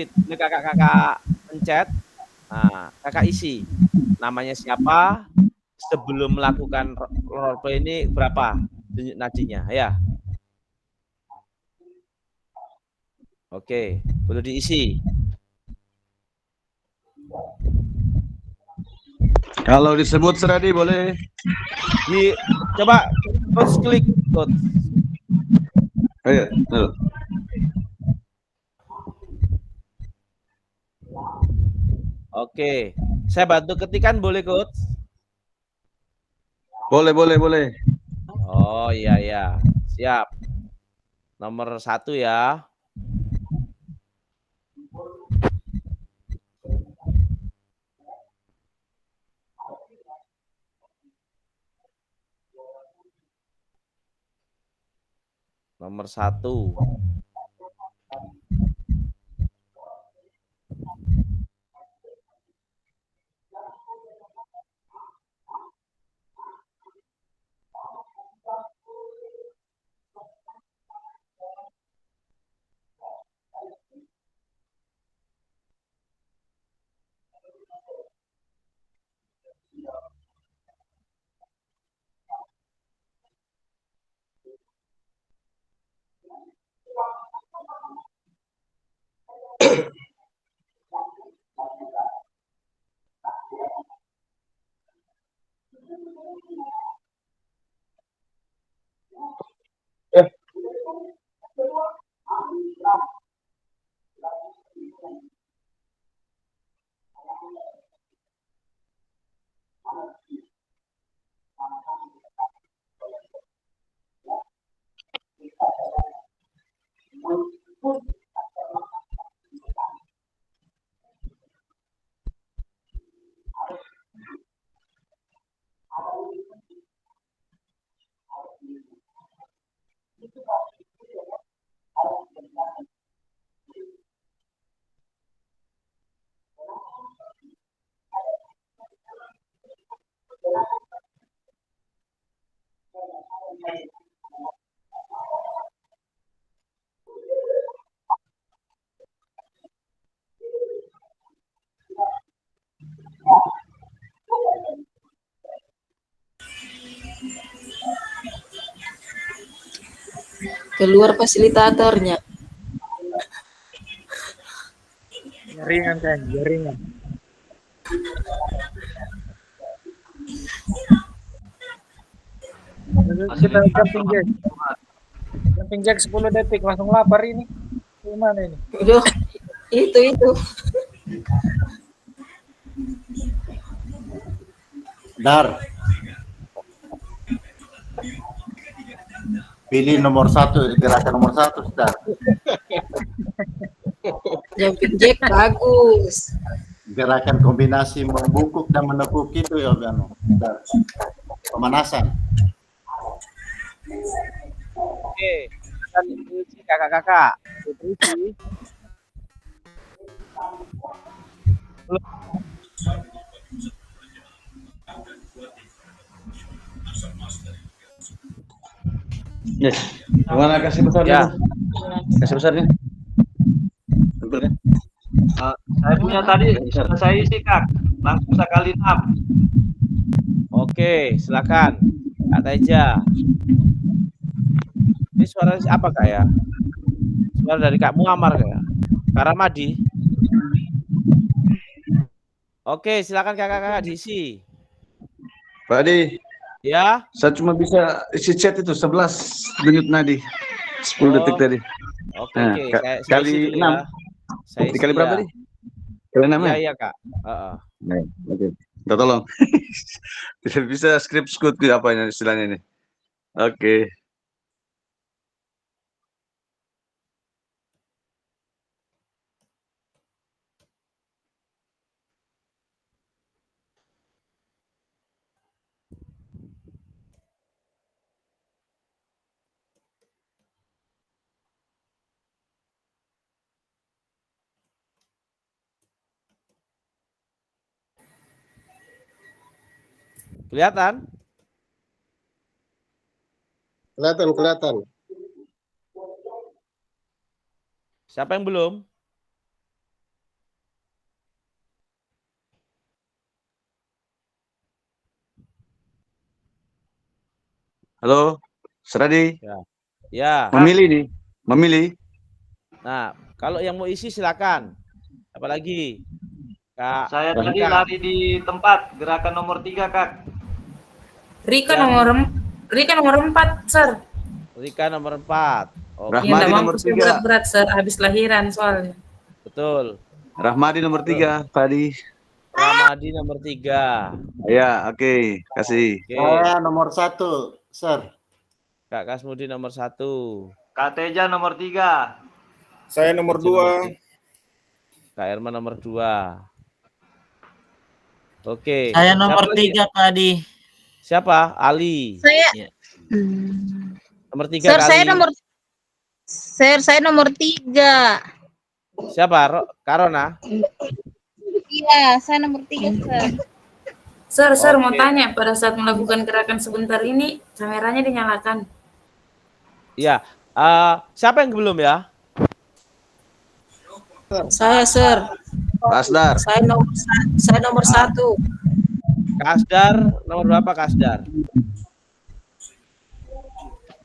ini kakak-kakak pencet. Nah, kakak isi namanya siapa, sebelum melakukan roleplay ini berapa denyut nadinya ya. Oke, boleh diisi. Kalau disebut Seradi boleh. Coba coach klik coach. Ayo, tuh. Oke, saya bantu ketikan boleh coach? Boleh. Oh iya ya, siap. Nomor 1 ya. Nomor 1. Keluar fasilitatornya. Jaringan kan, jaringan. Kita jumping jack. Jumping jack 10 detik langsung lapar ini. Gimana ini? Itu. Dar. Pilih nomor 1, gerakan nomor 1, Dar. Jumping jack bagus. Gerakan kombinasi membungkuk dan menekuk itu ya, Dar. Pemanasan. Oke, kita isi kakak-kakak. Isi. Yes. Gimana kasih besar Ya. Kasih besarnya. Betul kan? Saya punya tadi sudah saya isi Kak, langsung sekali 6. Oke, silakan. Kak Teja. Ini suara apa Kak ya? Suara dari Kak Muammar Kak. Kak Ramadi. Oke, silakan kakak-kakak diisi. Pak Adi. Ya. Saya cuma bisa isi chat itu 11 menit tadi. 10 detik tadi. Oke, Nah, oke. ka- Saya kali isi dulu 6. ya. Saya isi Dikali berapa ya. tadi? Kali 6 ya? Iya, Kak. Heeh. Nah, oke. Minta tolong. Tidak bisa script scoot apa ini istilahnya ini. Oke. Kelihatan? Kelihatan. Siapa yang belum? Halo, Seradi. Ya. Ya. Memilih nih. Memilih. Nah, kalau yang mau isi silakan. Apalagi? Kak. Saya tadi Rika. lari di tempat, gerakan nomor 3 Kak. Rika nomor 4, Sir. Rika nomor 4. Oke. Rahmadi nomor 3. Berat-berat, Sir. Habis lahiran soalnya. Betul. Rahmadi nomor 3, Padi. Ramadi nomor 3. Ya, oke. Kasih. Oke. Saya nomor 1, Sir. Kak Kasmudi nomor 1. Kak Teja nomor 3. Saya nomor 2. Kak Herman nomor 2. Oke. Saya nomor Siapa lagi? 3, Pak Adi. Siapa? Ali. Saya Ya. Nomor 3 Sir, kali. saya nomor 3. Siapa? Karona? Iya, saya nomor 3, Sir. Sir, mau Oke. tanya, pada saat melakukan gerakan sebentar ini, kameranya dinyalakan. Iya. Siapa yang belum ya? Saya, Sir. Asdar. Saya nomor 1. Kasdar nomor berapa Kasdar?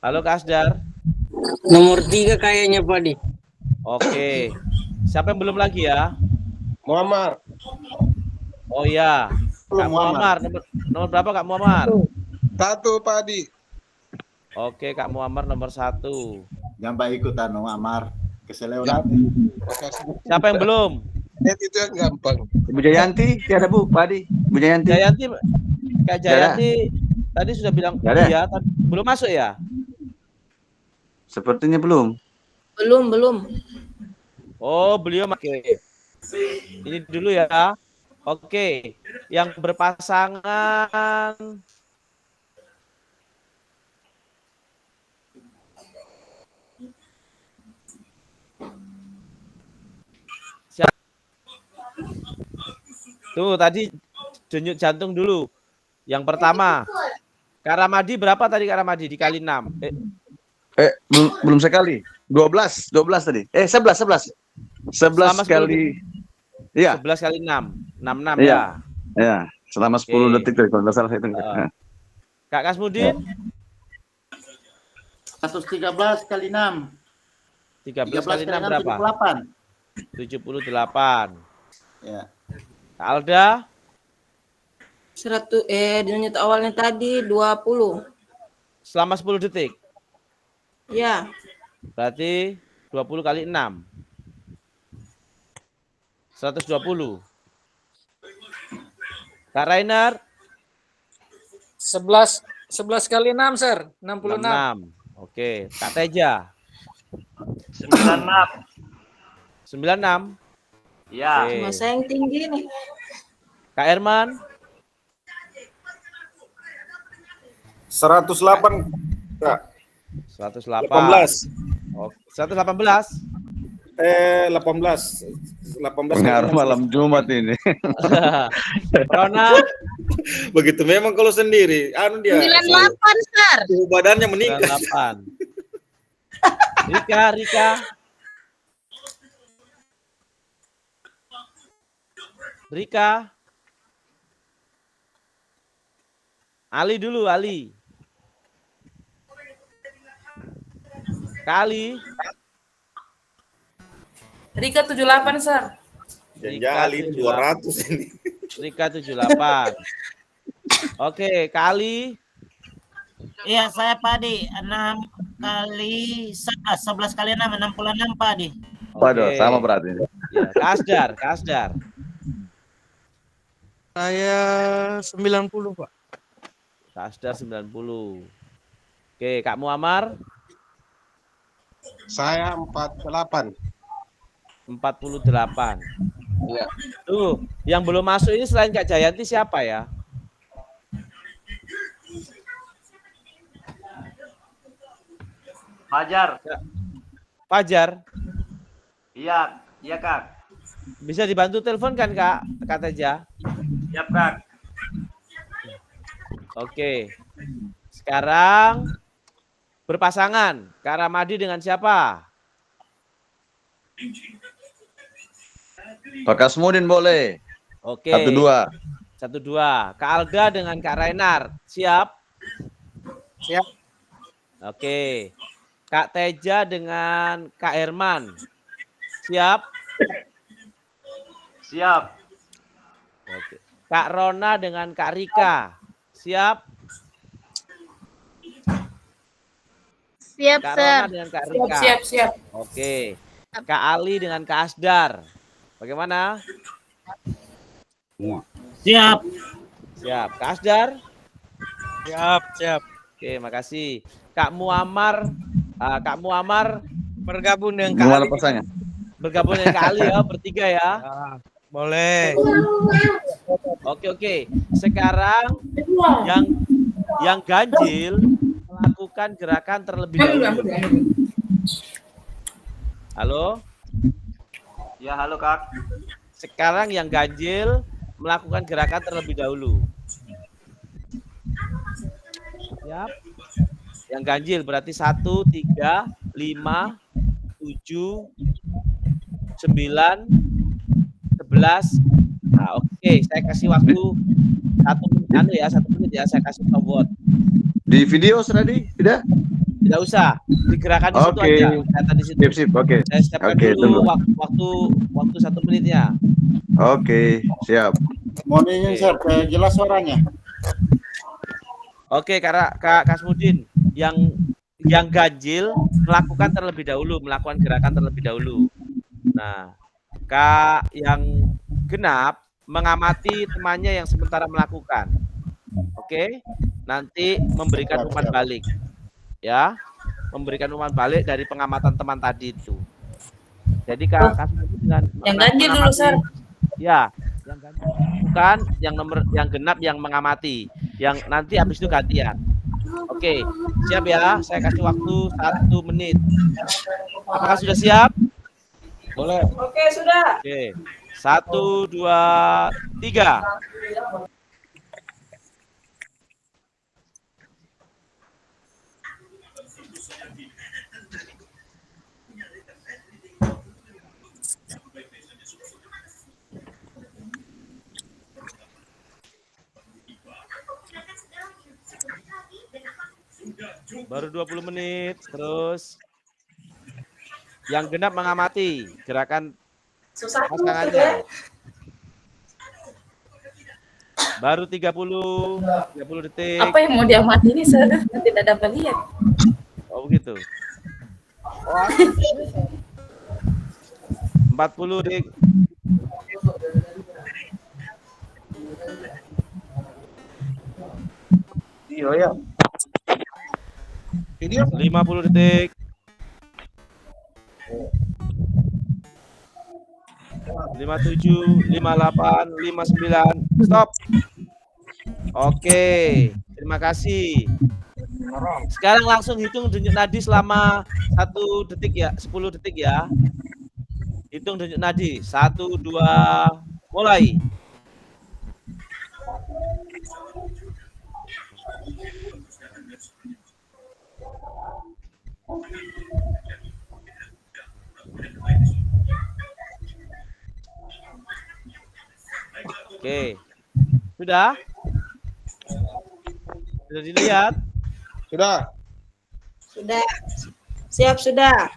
Halo Kasdar. Nomor 3 kayaknya, Pak Di. Oke. Siapa yang belum lagi ya? Muammar. Oh iya. Kak Muammar. Nomor berapa Kak Muammar? 1 Pak Adi. Oke, Kak Muammar nomor 1. Jangan ikutan Muammar. Keselewan. Siapa yang belum? Itu yang gampang. Ibu Jayanti, tiada Bu, Padi. Ibu Jayanti. Jayanti, Kak Jayanti tadi sudah bilang Ada. iya, tapi belum masuk ya? Sepertinya belum. Belum. Oh, beliau oke. Ini dulu ya. Oke, yang berpasangan siapa? Tuh, tadi denyut jantung dulu. Yang pertama. Kak Ramadi berapa tadi Kak Ramadi dikali 6? Belum sekali. 12 tadi. 11 Selama 10 kali. Iya. 11 kali 6. 66 Iya. ya. Ya, selama 10 Oke. detik tadi kalau nggak salah itu. Kak Kasmudin 113 kali 6. 13 kali 6 berapa? 78. Ya. Kak Alda 100 denyut awalnya tadi 20. selama 10 detik. Ya. Berarti 20 kali 6. 120. Kak Rainer? 11 kali 6, Sir. 66. 66. Oke. Kak Teja? 96. 96? Ya. Oke. Cuma saya yang tinggi nih. Kak Herman? 108. Kak. 108. 18. Oh, 118. 18. 18. Pengaruh malam Jumat ini. Rona? Begitu memang kalau sendiri. Anu dia. 98, Sir. Suhu badannya meningkat. 98. Rika? Rika? Ali dulu, Ali. Kali. Rika 78, Sir. Jali 200 ini. Rika 78. Oke, kali. Iya, saya Padi 6 kali 11 kali 6 66 Padi. Waduh, Oke. sama berarti. Ya, Kasdar. Saya 90, Pak. Kasdar 90. Oke, Kak Muammar? Saya 48. 48. Iya. Tuh, yang belum masuk ini selain Kak Jayanti siapa ya? Fajar. Fajar. Iya, Kak. Bisa dibantu telepon kan Kak Teja? Siap, Kak. Oke. Sekarang berpasangan. Kak Ramadi dengan siapa? Pak Kasmudin boleh. Oke. 1-2. 1-2. Kak Alga dengan Kak Rainar. Siap? Siap. Oke. Kak Teja dengan Kak Herman. Siap? Siap. Oke. Kak Rona dengan Kak Rika. Siap? Siap, Kak Sir. Rona dengan Kak Rika. Siap. Oke. Kak Ali dengan Kak Asdar. Bagaimana? Siap. Siap. Kak Asdar? Siap. Oke, makasih. Kak Muammar Bergabung dengan Gimana Kak Ali. pesannya? bergabung dengan Kak Ali ya, bertiga ya. Boleh. Oke. Sekarang yang ganjil melakukan gerakan terlebih dahulu. Halo? Ya, halo, Kak. Sekarang yang ganjil melakukan gerakan terlebih dahulu. Siap? Yang ganjil berarti 1, 3, 5, 7, 9, 11. Nah, oke, saya kasih waktu 1 menit ya, saya kasih stopwatch. Di video tadi tidak? Tidak usah, digerakan di situ Oke. aja. Kata di situ. Sip, oke. Saya siapkan Oke, dulu tunggu. waktu 1 menitnya. Oke, siap. Mohon izin, Sir, jelas suaranya. Oke, Kak Kasmudin, yang ganjil melakukan gerakan terlebih dahulu. Nah, Kak yang genap mengamati temannya yang sementara melakukan. Oke, nanti memberikan umpan balik. Ya, memberikan umpan balik dari pengamatan teman tadi itu. Jadi Kak Kasmudin dengan Yang ganjil dulu, Sir. Ya, yang ganjil bukan yang genap yang mengamati. Yang nanti habis itu gantian. Oke, siap ya. Saya kasih waktu 1 menit. Apakah sudah siap? Boleh. Oke, sudah. Oke. 1, 2, 3. Baru 20 menit. Terus yang genap mengamati gerakan pasangannya. Baru 30 detik. Apa yang mau diamati ini, Sir? Tidak dapat lihat. Oh begitu. 40 detik. Iya ya. Video 50 detik. 57, 58, 59. Stop. Oke, terima kasih. Sekarang langsung hitung denyut nadi selama 1 detik ya, 10 detik ya. Hitung denyut nadi. 1, 2, mulai. Oke. Sudah? Sudah dilihat? sudah. Sudah. Siap sudah.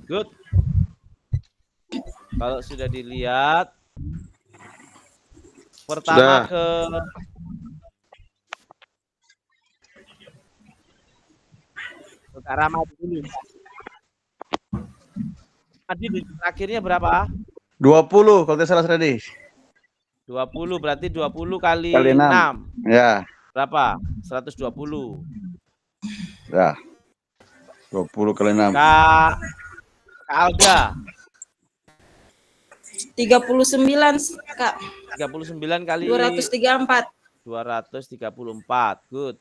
Good. Kalau sudah dilihat, pertama ke Kak Rahmat dulu. Tadi akhirnya berapa? 20 kalau tidak salah tadi. 20 berarti 20 kali Kali 6. 6. Ya, Berapa? 120. ya. 20 kali 6. Kak Alda 39 Kak. 39 kali 234. 234. Good.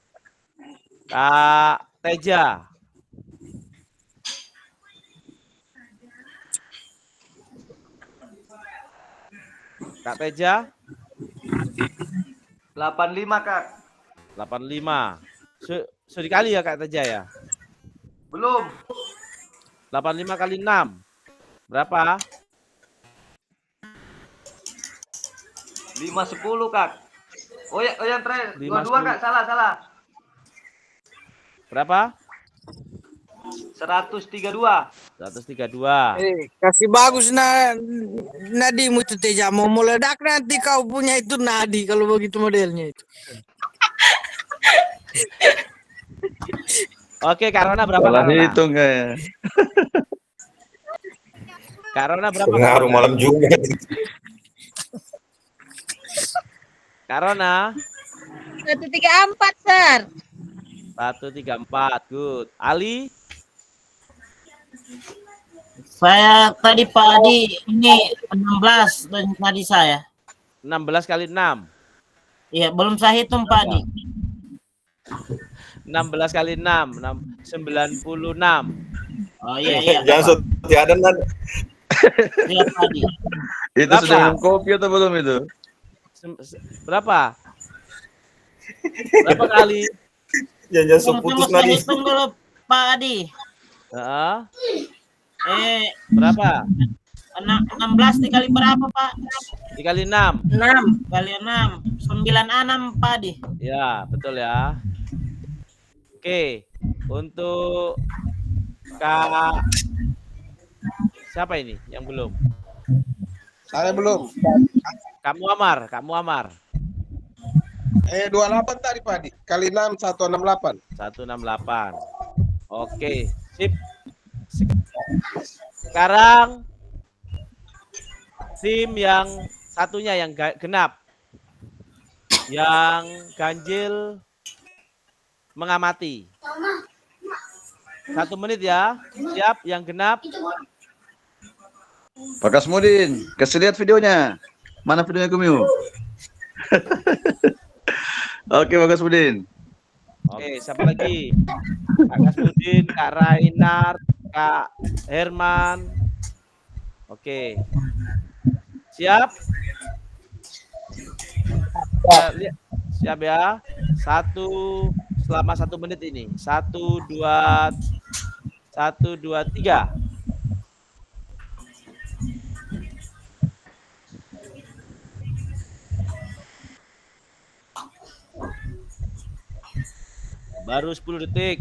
Kak Teja 85, Kak. 85. Sudah dikali ya Kak Teja ya? Belum. 85 kali 6. Berapa? 510, Kak. Oh yang terakhir 510. 22, Kak. Salah. Berapa? 132. 132. Kasih bagus nadimu itu Teja. Mau meledak nanti kau punya itu nadi kalau begitu modelnya itu. Oke, Karona berapa? Salah Karona? hitung ya. Karona berapa? Pengaruh Karona? malam juga. Karona 134, Sir. 134. Good. Ali Saya tadi Pak Adi ini 16 dan tadi saya. 16 kali 6. Iya, belum saya hitung Pak Adi. 16 kali 6, 96. Oh iya. Jangan tiada nan. Iya Pak Adi. Itu Berapa? sudah minum kopi atau belum itu? Berapa? Berapa kali? Jangan Tunggu putus saya nadi. hitung dulu Pak Adi. Heeh. Berapa? Berapa? 16 dikali berapa Pak? Dikali 6. 6. Kali 6. 96 Pak Adi. Ya, betul ya. Oke, untuk Kak siapa ini yang belum? Saya belum. Kamu Amar. 28 tadi Pak. Kali 6 168. 168. Oke, sip. Sekarang tim yang satunya yang genap. Yang ganjil mengamati. 1 menit ya. Siap yang genap. Pak Kasmudin, kasih lihat videonya. Mana videonya Kumio? Oke, Pak Kasmudin. Oke, siapa lagi? Kak Kasmudin, Kak Rainar, Kak Herman. Oke. Siap? Siap ya. Selama 1 menit ini. 1, 2, 3. Baru 10 detik.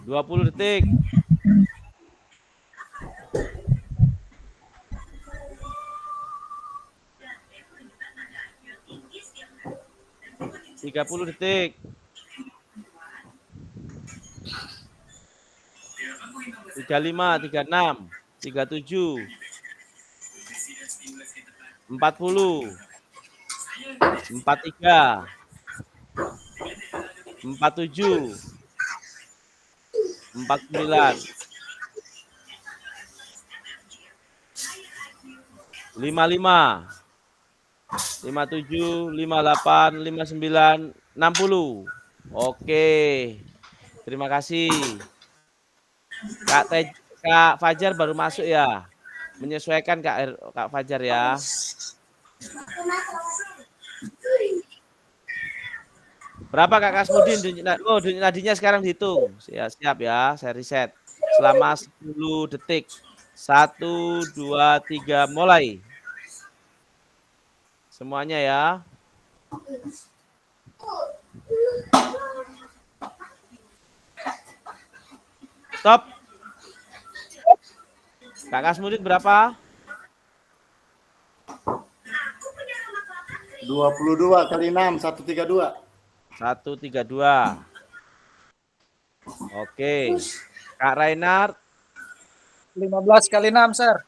Dua 20 detik. 30 detik. 35, 36, 37, 40, 43, 47, 49, 55, 57, 58, 59, 60. Oke. Terima kasih. Kak Fajar baru masuk ya. Menyesuaikan Kak Fajar ya. Berapa Kak Kasmudin? Denyut nadinya sekarang dihitung. Siap ya, saya reset. Selama 10 detik. 1, 2, 3, mulai. Semuanya ya. Stop. Kak Kasmudin berapa? 22 kali 6, 132. 132. Oke. Kak Reinhard? 15 kali 6, Sir.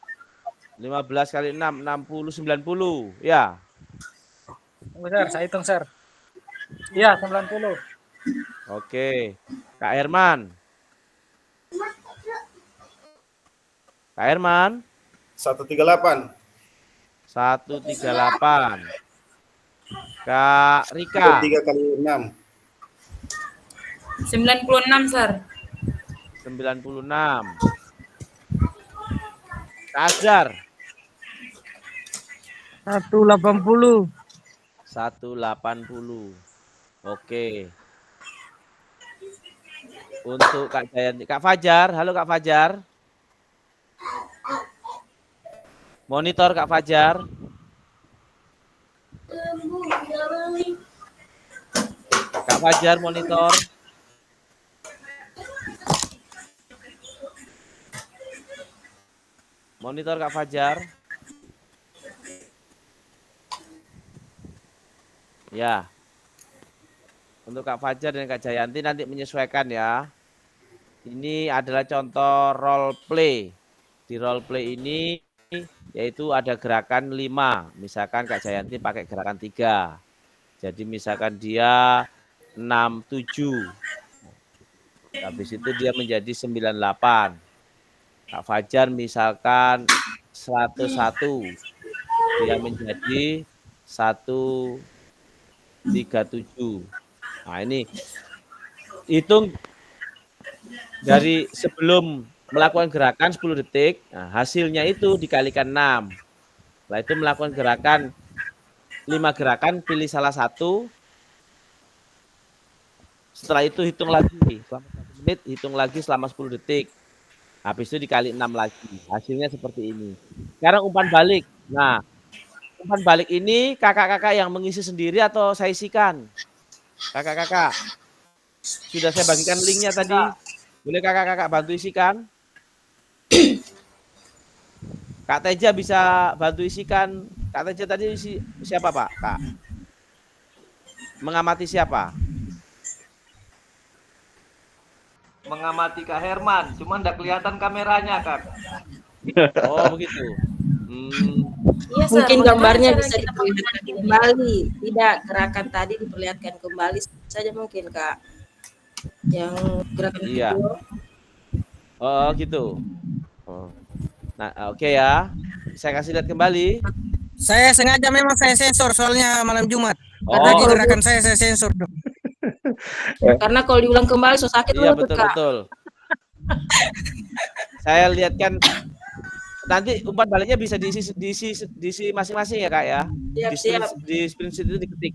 15 kali 6, 60, 90. Ya. Tunggu, Sir. Saya hitung, Sir. Iya, 90. Oke. Kak Herman? Kak Herman? 138. 138. Kak Rika? 3 kali 6. 96, Sir. 96. Kak Azhar? 180. 180. Oke. Untuk Kak Jayanti. Kak Fajar, halo Kak Fajar. Monitor Kak Fajar. Kak Fajar monitor. Monitor Kak Fajar. Ya. Untuk Kak Fajar dan Kak Jayanti nanti menyesuaikan ya. Ini adalah contoh role play. Di role play ini yaitu ada gerakan 5. Misalkan Kak Jayanti pakai gerakan 3. Jadi misalkan dia 67. Habis itu dia menjadi 98. Kak Fajar misalkan 101. Dia menjadi 137. Nah ini hitung dari sebelum melakukan gerakan 10 detik, nah, hasilnya itu dikalikan 6. Setelah itu melakukan gerakan 5 gerakan, pilih salah satu. Setelah itu hitung lagi selama 1 menit, hitung lagi selama 10 detik. Habis itu dikali 6 lagi. Hasilnya seperti ini. Sekarang umpan balik. Nah, umpan balik ini kakak-kakak yang mengisi sendiri atau saya isikan? Kakak-kakak. Sudah saya bagikan linknya tadi. Boleh kakak-kakak bantu isikan? Kak Teja bisa bantu isikan. Kak Teja tadi siapa Pak? Kak? Mengamati siapa? Mengamati Kak Herman, cuman enggak kelihatan kameranya, Kak. Oh, begitu. Iya, mungkin gambarnya bisa diperlihatkan kembali. Tidak, gerakan tadi diperlihatkan kembali saja mungkin, Kak. Yang gerakan iya. video. Oh, gitu. Oh. Nah, oke ya. Saya kasih lihat kembali. Saya sengaja memang saya sensor soalnya malam Jumat. Oh. Tadi gerakan saya sensor. Karena kalau diulang kembali so sakit Iya, lutut, Kak. betul. Saya lihatkan nanti umpan baliknya bisa diisi masing-masing ya Kak ya. Siap. Di spreadsheet itu diketik.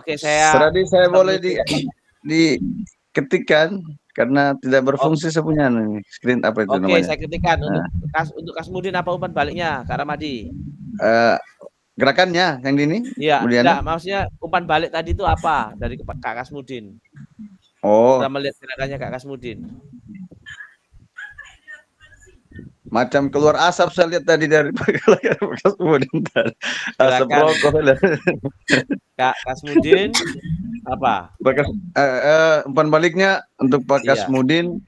Oke, saya Seradi saya boleh diketikkan karena tidak berfungsi saya punya nih. Screen apa itu Oke, namanya? saya ketikkan untuk Kasmudin apa umpan baliknya Kak Ramadi? Gerakannya yang ini? Iya, kemudian enggak, maksudnya umpan balik tadi itu apa dari Kak Kasmudin? Oh, Kita melihat gerakannya Kak Kasmudin. macam keluar asap saya lihat tadi dari kemudian asap Gerakan rokok. Kak Kasmudin Apa? Bakas, umpan baliknya untuk Pak Iya. Kasmudin,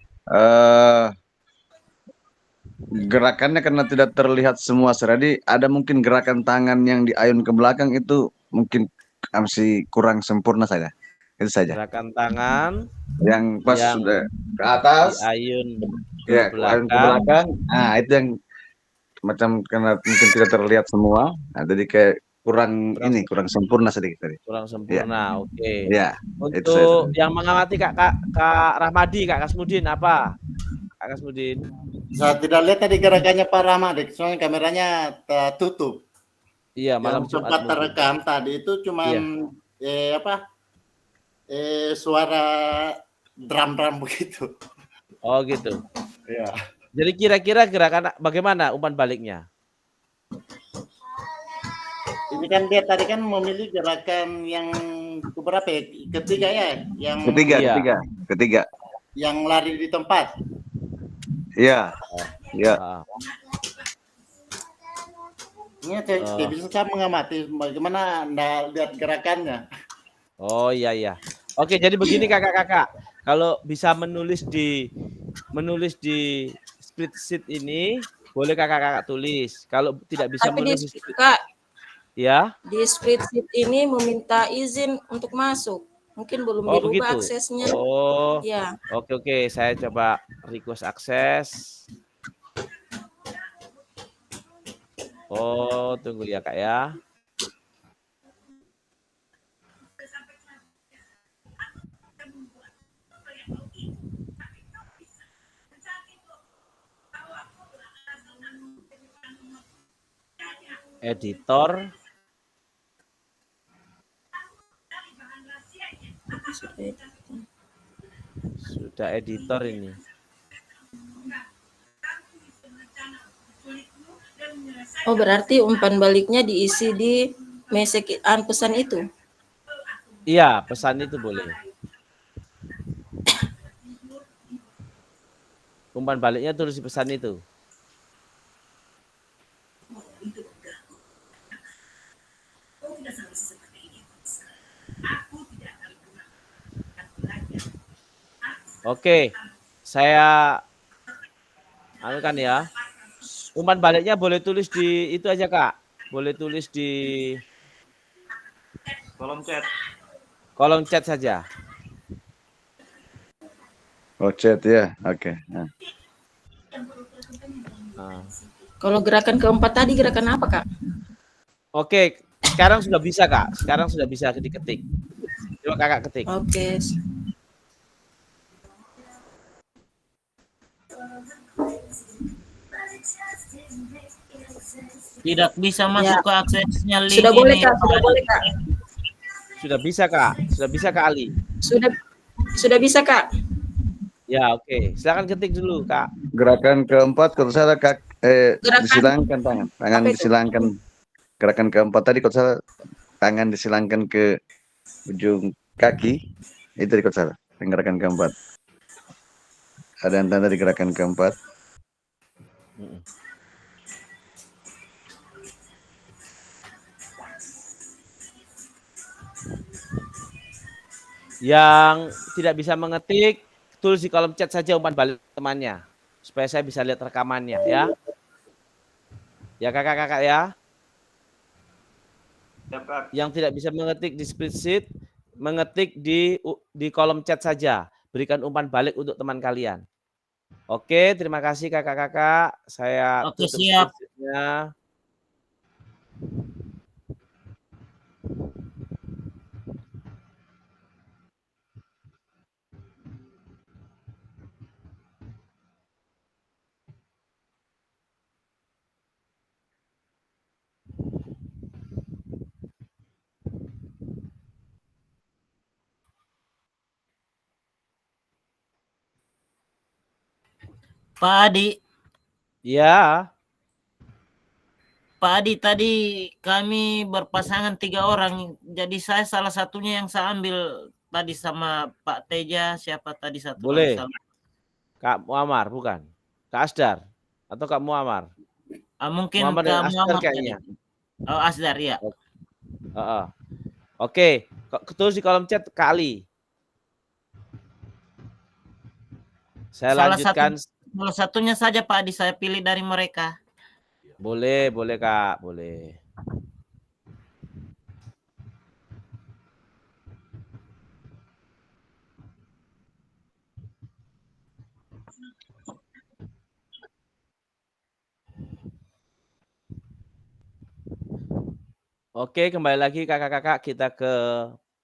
gerakannya karena tidak terlihat semua Seradi, ada mungkin gerakan tangan yang diayun ke belakang itu mungkin masih kurang sempurna saja. Itu saja. Gerakan tangan Yang pas yang sudah ke atas, diayun ya, ke ayun ke belakang. belakang. Nah, itu yang macam karena mungkin tidak terlihat semua. Nah, jadi kayak kurang sempurna sedikit tadi. Kurang Ya. sempurna. Oke. Ya, itu saya. Untuk yang mengamati Kak Rahmadi, Kak Kasmudin apa? Kak Kasmudin. Saya tidak lihat tadi gerakannya Pak Rahmadi, soalnya kameranya tertutup. Iya, malam Yang Jumat sempat mungkin. terekam tadi itu cuman suara drum begitu. Oh gitu. Ya. Jadi kira-kira gerakan bagaimana umpan baliknya? Ini kan dia tadi kan memilih gerakan yang keberapa ya? Ketiga ya? Yang Ketiga. Yang lari di tempat. Iya. Iya. Ini saya bisa mengamati bagaimana Anda lihat gerakannya. Oh iya. Oke, jadi begini kakak-kakak. Kalau bisa menulis di spreadsheet ini, boleh kakak-kakak tulis. Kalau tidak bisa Tapi menulis Kak, ya. di spreadsheet ini meminta izin untuk masuk. Mungkin belum Oh dirubah begitu. aksesnya. Oh. Ya. Oke. Saya coba request akses. Oh, tunggu ya Kak ya. Editor. Sudah editor ini. Oh, berarti umpan baliknya diisi di pesan itu? Iya, pesan itu boleh. Umpan baliknya tulis di pesan itu. Oke, saya anukan ya. Umpan baliknya boleh tulis di itu aja Kak. Boleh tulis di kolom chat. Kolom chat saja. Oh chat ya, oke. Nah. Kalau gerakan keempat tadi gerakan apa Kak? Oke, sekarang sudah bisa Kak. Sekarang sudah bisa diketik. Coba kakak ketik. Oke. Tidak bisa masuk ke aksesnya link Sudah boleh ini. Kak, sudah boleh Kak. Sudah bisa Kak, sudah bisa Kak Ali. Sudah bisa Kak. Ya oke, silakan ketik dulu Kak. Gerakan keempat kalau saya Kak, disilangkan tangan disilangkan. Gerakan keempat tadi kalau saya tangan disilangkan ke ujung kaki, itu di kalau saya gerakan keempat. Ada yang tanda di gerakan keempat. Yang tidak bisa mengetik, tulis di kolom chat saja umpan balik temannya. Supaya saya bisa lihat rekamannya ya. Ya kakak-kakak ya. Yang tidak bisa mengetik di spreadsheet, mengetik di kolom chat saja. Berikan umpan balik untuk teman kalian. Oke, terima kasih kakak-kakak. Saya tutup spreadsheet-nya. Pak Adi. Ya. Pak Adi, tadi kami berpasangan 3 orang. Jadi saya salah satunya yang saya ambil tadi sama Pak Teja. Siapa tadi satu? Boleh. Kak Muammar bukan? Kak Asdar atau Kak Muammar? Mungkin Muammar dan Asdar kayaknya. Oh Asdar ya. Oke, Tulis di kolom chat kali. Saya lanjutkan. Salah satunya saja Pak Adi saya pilih dari mereka. Boleh Kak, boleh. Oke, kembali lagi kakak-kakak, kita ke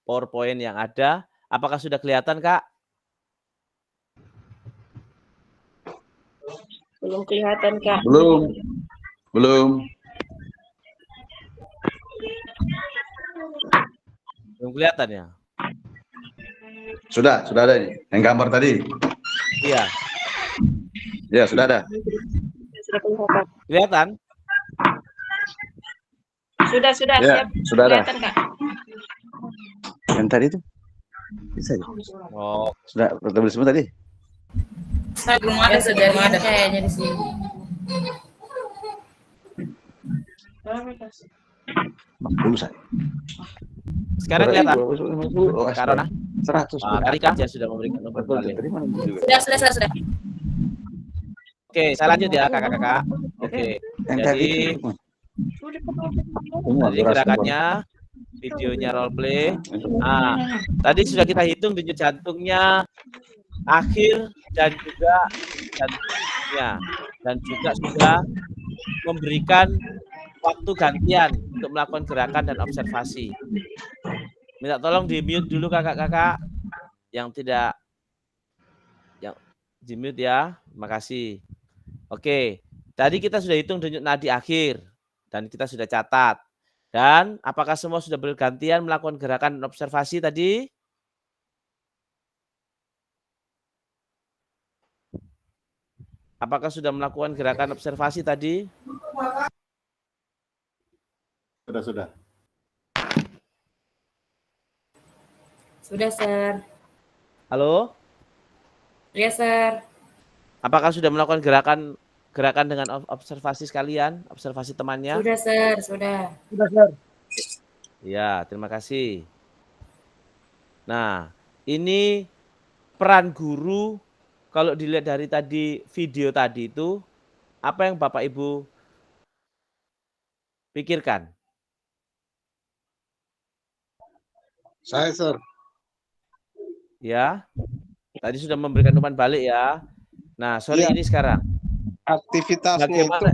PowerPoint yang ada. Apakah sudah kelihatan, Kak? Belum kelihatan, Kak. Belum. Belum kelihatan ya? Sudah ada ini. Yang gambar tadi. Iya. Ya, sudah ada. Sudah kelihatan. Kelihatan? Sudah, Ya, siap. sudah ada. Kelihatan, Kak. Yang tadi itu bisa ya? Oh, Sudah bertemu semua tadi? Saya belum ada sejaringan kayaknya di sini. Dulu saya. sekarang kelihatan? Oh, Karena 100. Karika dia sudah memberikan nomor balik. Sudah. Oke, saya lanjut ya kakak-kakak. Oke, jadi gerakannya, videonya role play. Nah, tadi sudah kita hitung denyut jantungnya, akhir dan juga jantungnya, dan juga sudah memberikan waktu gantian untuk melakukan gerakan dan observasi. Minta tolong di mute dulu kakak-kakak yang tidak, yang di mute ya. Terima kasih. Oke, tadi kita sudah hitung denyut nadi akhir dan kita sudah catat. Dan apakah semua sudah bergantian melakukan gerakan dan observasi tadi? Apakah sudah melakukan gerakan observasi tadi? Sudah. Sudah, Sir. Halo? Ya, Sir. Apakah sudah melakukan gerakan dengan observasi sekalian, observasi temannya? Sudah, Sir. Sudah. Ya, terima kasih. Nah, ini peran guru kalau dilihat dari tadi video tadi itu, apa yang Bapak Ibu pikirkan? Saya, Sir. Ya, tadi sudah memberikan umpan balik ya. Nah, sore Ya. ini sekarang. Aktivitasnya itu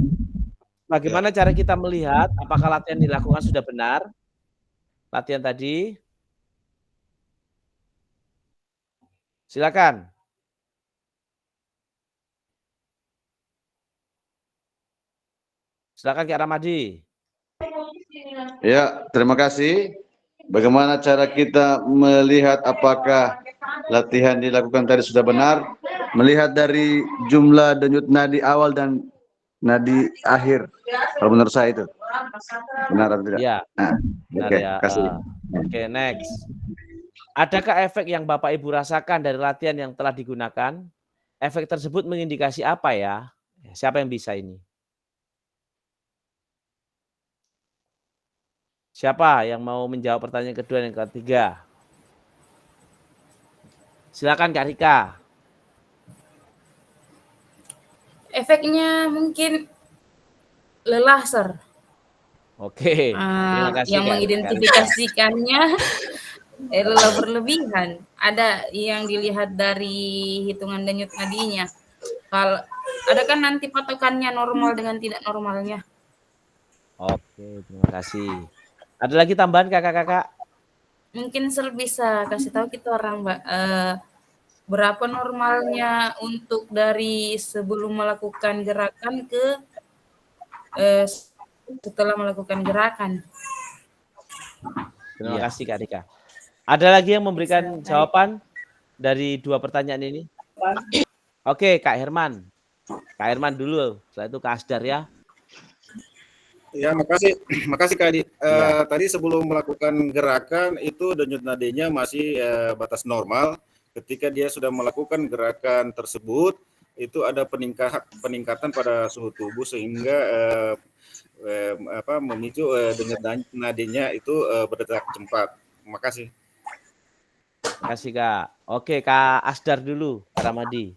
Bagaimana cara kita melihat apakah latihan dilakukan sudah benar? Latihan tadi. Silakan. Silakan Kak Ramadi. Ya, terima kasih. Bagaimana cara kita melihat apakah latihan dilakukan tadi sudah benar? Melihat dari jumlah denyut nadi awal dan nadi akhir. Kalau menurut saya itu. Benar atau tidak? Ya. Nah, Benar oke, ya. kasih. Oke, next. Adakah efek yang Bapak Ibu rasakan dari latihan yang telah digunakan? Efek tersebut mengindikasi apa ya? Siapa yang bisa ini? Siapa yang mau menjawab pertanyaan kedua dan ketiga? Silakan Kak Rika. Efeknya mungkin lelah, Sir. Oke, terima kasih Yang Kak mengidentifikasikannya lelah berlebihan. Ada yang dilihat dari hitungan denyut nadinya. Kalau ada kan nanti patokannya normal dengan tidak normalnya. Oke, terima kasih. Ada lagi tambahan kakak-kakak? Mungkin Sir bisa kasih tahu kita orang, Mbak, berapa normalnya untuk dari sebelum melakukan gerakan ke setelah melakukan gerakan. Terima kasih Kak Rika. Ada lagi yang memberikan jawaban dari dua pertanyaan ini? Oke, Kak Herman. Kak Herman dulu, setelah itu Kak Asdar ya. Ya, makasih Kak Adi. Tadi sebelum melakukan gerakan itu denyut nadinya masih batas normal. Ketika dia sudah melakukan gerakan tersebut, itu ada peningkatan pada suhu tubuh sehingga memicu denyut nadinya itu berdetak cepat. Makasih. Makasih Kak. Oke, Kak Asdar dulu, Kak Ramadi.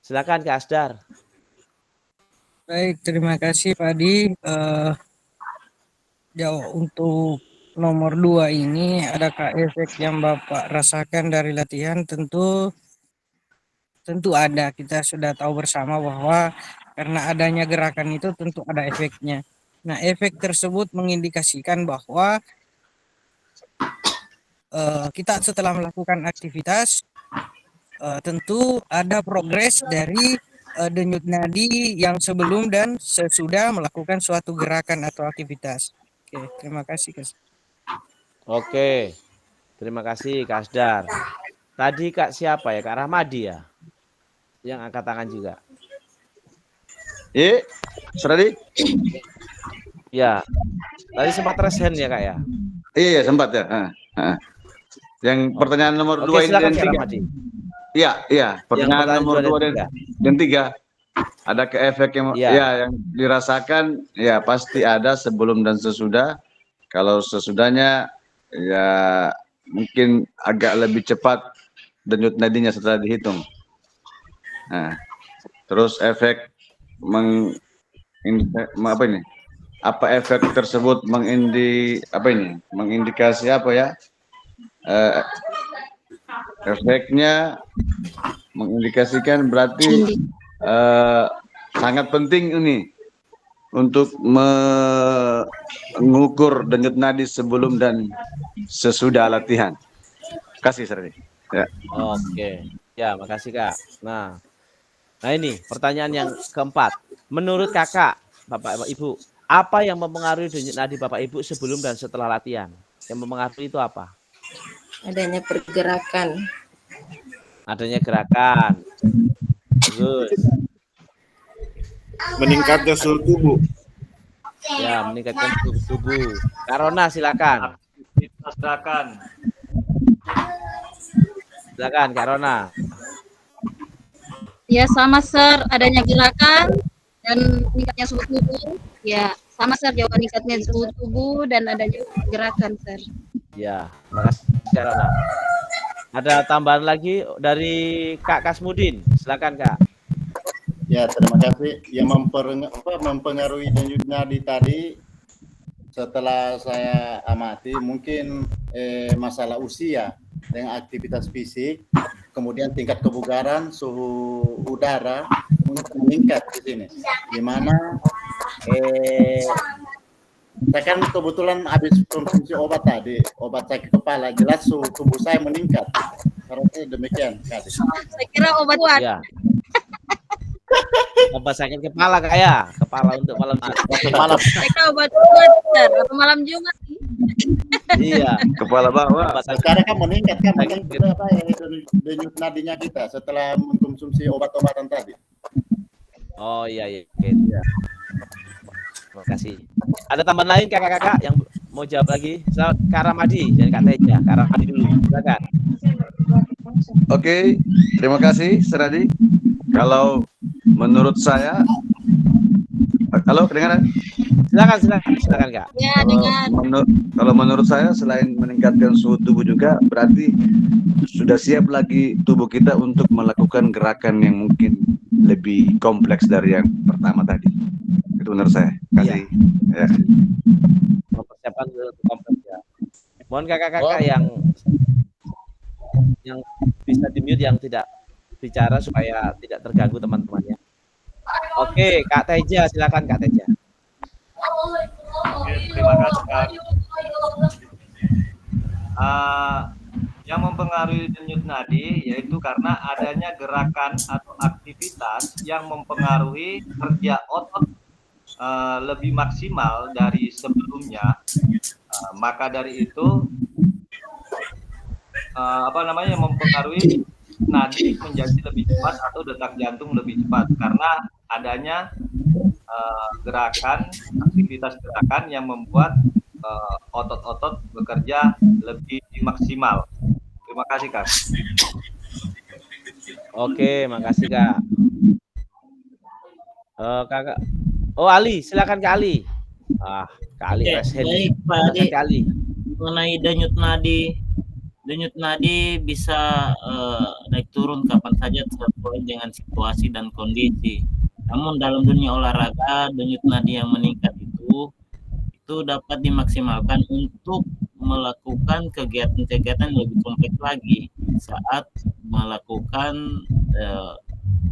Silakan Kak Asdar. Baik, terima kasih Pak Adi. Jauh untuk nomor 2 ini, adakah efek yang Bapak rasakan dari latihan? Tentu ada. Kita sudah tahu bersama bahwa karena adanya gerakan itu tentu ada efeknya. Nah, efek tersebut mengindikasikan bahwa kita setelah melakukan aktivitas tentu ada progres dari denyut nadi yang sebelum dan sesudah melakukan suatu gerakan atau aktivitas. Oke, terima kasih. Oke. Terima kasih Kak Asdar. Tadi Kak siapa ya? Kak Ramadi ya? Yang angkat tangan juga. Seradi? Ya. Tadi sempat raise hand ya Kak ya? Iya, sempat ya. Yang pertanyaan nomor 2 ini silakan, dan Kak 3. Ramadi. Iya. Pertanyaan nomor 2 dan 3. Ada ke efek yang yang dirasakan ya pasti ada sebelum dan sesudah. Kalau sesudahnya ya mungkin agak lebih cepat denyut nadinya setelah dihitung. Nah, terus efek apa efek tersebut mengindikasi apa ya? Efeknya mengindikasikan berarti sangat penting ini untuk mengukur denyut nadi sebelum dan sesudah latihan. Kasih Serdi. Ya. Oke. Ya, makasih Kak. Nah ini pertanyaan yang keempat. Menurut Kakak, Bapak Ibu, apa yang mempengaruhi denyut nadi Bapak Ibu sebelum dan setelah latihan? Yang mempengaruhi itu apa? Adanya pergerakan. Adanya gerakan. Bagus. Meningkatnya suhu tubuh. Ya, meningkatkan suhu tubuh. Karona silakan. Aktivitas gerakan. Silakan Karona. Ya sama Sir, adanya gerakan dan meningkatnya suhu tubuh. Ya sama Sir, jawaban meningkatnya suhu tubuh dan adanya gerakan Sir. Ya, makasih Karona. Ada tambahan lagi dari Kak Kasmudin. Silakan Kak. Ya, terima kasih. Yang mempengaruhi denyut nadi tadi setelah saya amati mungkin masalah usia dengan aktivitas fisik, kemudian tingkat kebugaran, suhu udara meningkat di sini. Di mana saya kan kebetulan habis konsumsi obat tadi, obat sakit kepala, jelas suhu tubuh saya meningkat. Harusnya demikian. Saya kira obat kuat. Ya. Obat sakit kepala Kak ya, kepala untuk malam. Saya kira obat kuat Sir, atau malam Jumat sih. Iya. Kepala bawah. Sekarang kan meningkat kan denyut nadinya kita setelah mengkonsumsi obat-obatan tadi. Oh iya. Oke. Terima kasih. Ada tambahan lain kakak-kakak yang mau jawab lagi? Kak Ramadi dan Kak Teja. Kak Ramadi dulu, silakan. Oke, terima kasih Seradi. Kalau menurut saya, halo kedengaran? Silakan Kak. Ya, dengar. Kalau menurut saya selain meningkatkan suhu tubuh juga berarti sudah siap lagi tubuh kita untuk melakukan gerakan yang mungkin lebih kompleks dari yang pertama tadi. Itu menurut saya. Kasih. Ya. Mempersiapkan untuk kompleks ya. Mohon kakak-kakak yang bisa di-mute, yang tidak bicara supaya tidak terganggu teman-temannya. Oke, Kak Teja, silakan Kak Teja. Oke, terima kasih Kak. Yang mempengaruhi denyut nadi yaitu karena adanya gerakan atau aktivitas yang mempengaruhi kerja otot lebih maksimal dari sebelumnya. Maka dari itu mempengaruhi nadi menjadi lebih cepat atau detak jantung lebih cepat karena adanya gerakan, aktivitas gerakan yang membuat otot-otot bekerja lebih maksimal. Terima kasih Kak. Oke, makasih Kak. Kakak. Oh Ali, silakan Kak Ali. Baik Pak Adi. Mengenai denyut nadi denyut nadi bisa naik turun kapan saja sesuai dengan situasi dan kondisi. Namun dalam dunia olahraga, denyut nadi yang meningkat itu dapat dimaksimalkan untuk melakukan kegiatan-kegiatan lebih kompleks lagi saat melakukan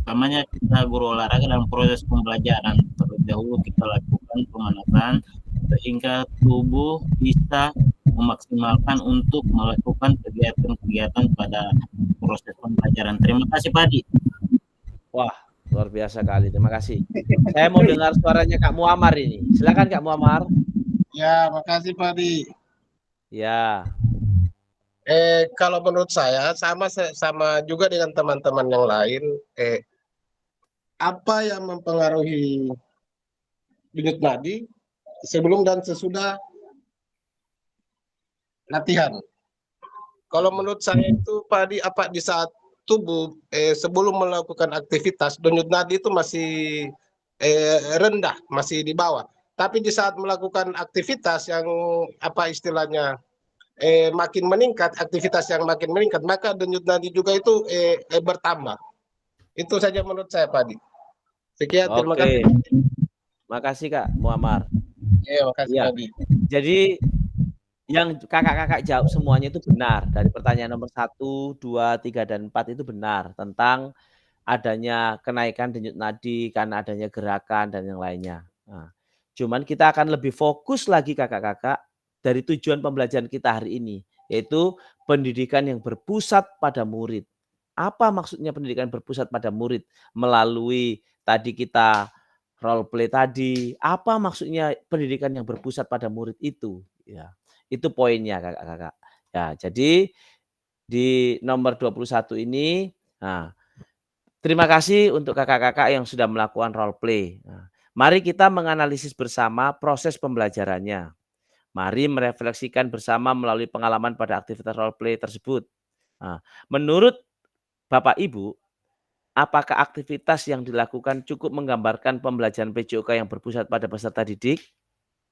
utamanya kita guru olahraga dalam proses pembelajaran. Terlebih dahulu kita lakukan pemanasan sehingga tubuh bisa memaksimalkan untuk melakukan kegiatan-kegiatan pada proses pembelajaran. Terima kasih Pak Adi. Wah, luar biasa kali. Terima kasih. Saya mau dengar suaranya Kak Muammar ini. Silakan Kak Muammar. Ya, makasih Pak Di. Ya. Kalau menurut saya sama juga dengan teman-teman yang lain. Apa yang mempengaruhi denyut nadi sebelum dan sesudah latihan? Kalau menurut saya itu Pak Di, apa di saat tubuh sebelum melakukan aktivitas denyut nadi itu masih rendah, masih di bawah. Tapi di saat melakukan aktivitas yang apa istilahnya makin meningkat, aktivitas yang makin meningkat, maka denyut nadi juga itu bertambah. Itu saja menurut saya, Pak Adi. Sekian, terima kasih. Makasih Kak Muammar. Iya, makasih Pak Adi. Jadi yang kakak-kakak jawab semuanya itu benar. Dari pertanyaan nomor 1, 2, 3, dan 4 itu benar tentang adanya kenaikan denyut nadi karena adanya gerakan dan yang lainnya. Nah, cuman kita akan lebih fokus lagi kakak-kakak dari tujuan pembelajaran kita hari ini, yaitu pendidikan yang berpusat pada murid. Apa maksudnya pendidikan berpusat pada murid? Melalui tadi kita role play tadi, apa maksudnya pendidikan yang berpusat pada murid itu? Ya, itu poinnya kakak-kakak. Ya, jadi di nomor 21 ini, nah, terima kasih untuk kakak-kakak yang sudah melakukan role play. Nah, mari kita menganalisis bersama proses pembelajarannya. Mari merefleksikan bersama melalui pengalaman pada aktivitas role play tersebut. Nah, menurut Bapak Ibu, apakah aktivitas yang dilakukan cukup menggambarkan pembelajaran PJOK yang berpusat pada peserta didik?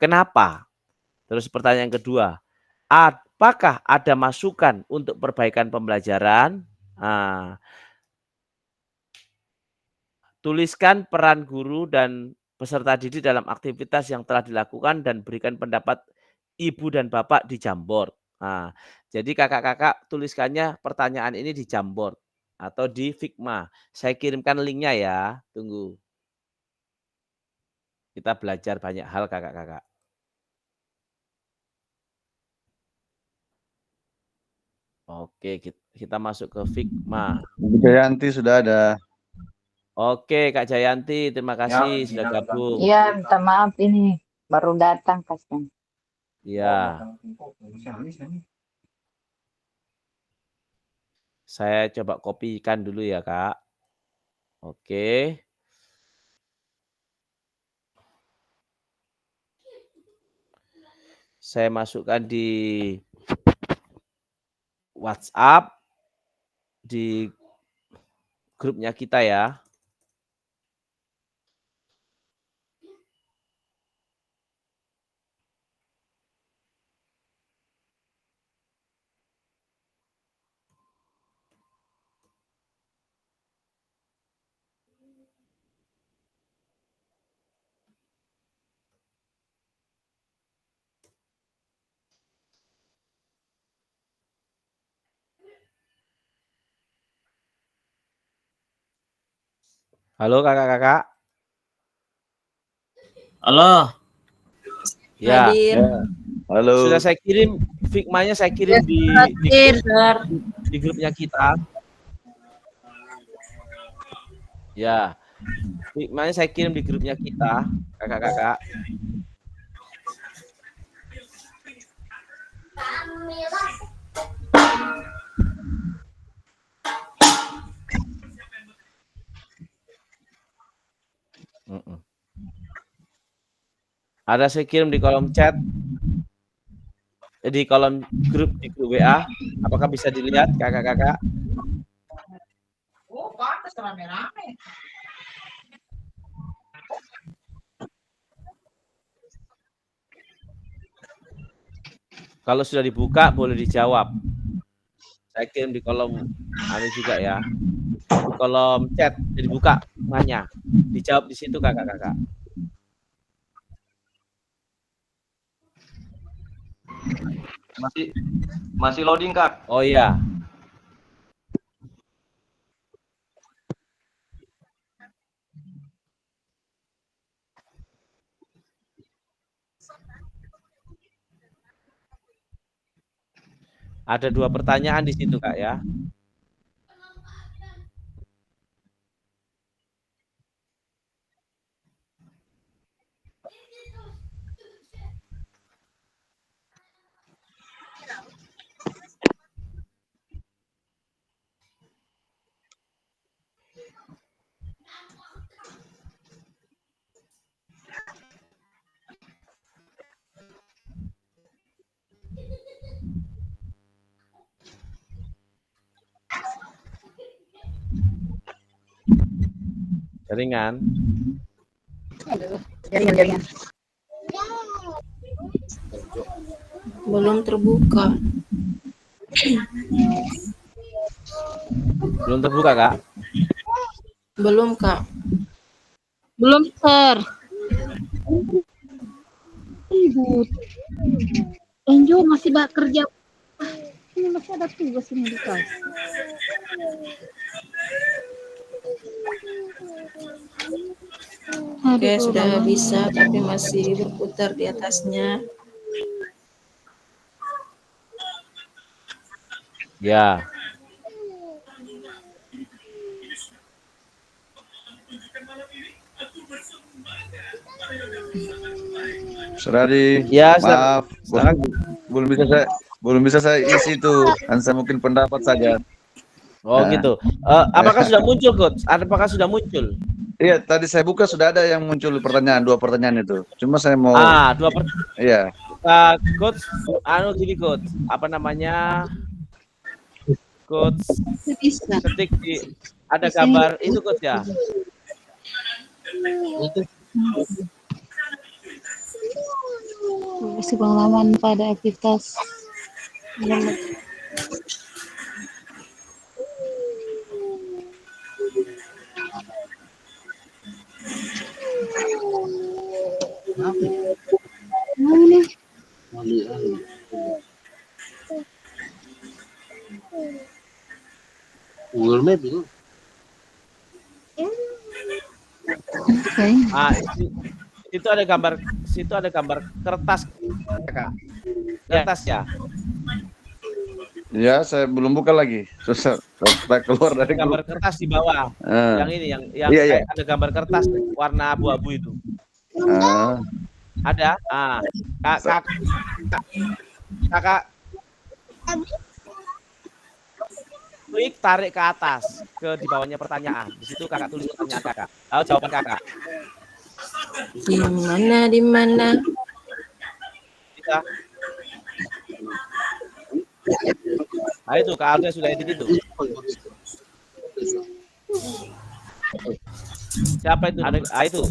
Kenapa? Terus pertanyaan kedua, apakah ada masukan untuk perbaikan pembelajaran? Nah, tuliskan peran guru dan peserta didik dalam aktivitas yang telah dilakukan dan berikan pendapat Ibu dan Bapak di Jamboard. Nah, jadi kakak-kakak tuliskannya pertanyaan ini di Jamboard atau di Figma. Saya kirimkan linknya ya. Tunggu. Kita belajar banyak hal kakak-kakak. Oke, kita masuk ke Figma. Bu Jayanti sudah ada. Oke, Kak Jayanti, terima kasih sudah gabung. Iya, minta maaf ini baru datang kasihan. Iya. Saya coba kopikan dulu ya, Kak. Oke. Saya masukkan di WhatsApp di grupnya kita ya. Halo kakak-kakak. Halo. Ya. Halo. Sudah saya kirim Figma-nya, saya kirim di grupnya kita. Ya. Figma-nya saya kirim di grupnya kita, kakak-kakak. Ada saya kirim di kolom chat, di kolom grup di grup WA. Apakah bisa dilihat kakak-kakak? Oh, pantas rame-rame. Kalau sudah dibuka boleh dijawab. Saya kirim di kolom anu juga ya. Di kolom chat. Jadi buka semuanya. Dijawab di situ kakak-kakak. Masih loading, Kak. Oh iya. Ada 2 pertanyaan di situ, Kak ya. Jaringan. Jaringan. Belum terbuka. Belum terbuka, Kak? Belum, Kak. Belum, Sir. Ribut. Enjo masih kerja. Ini masih ada tugas ini di kelas. Oke, sudah bisa, tapi masih berputar di atasnya. Ya. Suradi, Ya, maaf, belum bisa saya isi itu. Hanya mungkin pendapat saja. Oh gitu. Apakah sudah muncul, Coach? Apakah sudah muncul? Iya, tadi saya buka sudah ada yang muncul pertanyaan, 2 pertanyaan itu. Cuma saya mau. Iya. Coach, gini Coach, apa namanya? Coach, ketik di ada gambar itu Coach ya. Isi pengalaman pada aktivitas. Google Map itu. Itu ada gambar, situ ada gambar kertas, Kak. Kertas ya. Ya, saya belum buka lagi. Susah keluar dari gambar kertas di bawah. Yang ini yang iya. ada gambar kertas warna abu-abu itu. Ada. Kakak klik tarik ke atas ke di bawahnya pertanyaan. Di situ kakak tulis pertanyaan kakak. Jawaban kakak. Di mana? Bisa. Nah itu Kak Alda sudah edit itu. Siapa itu? Ada itu.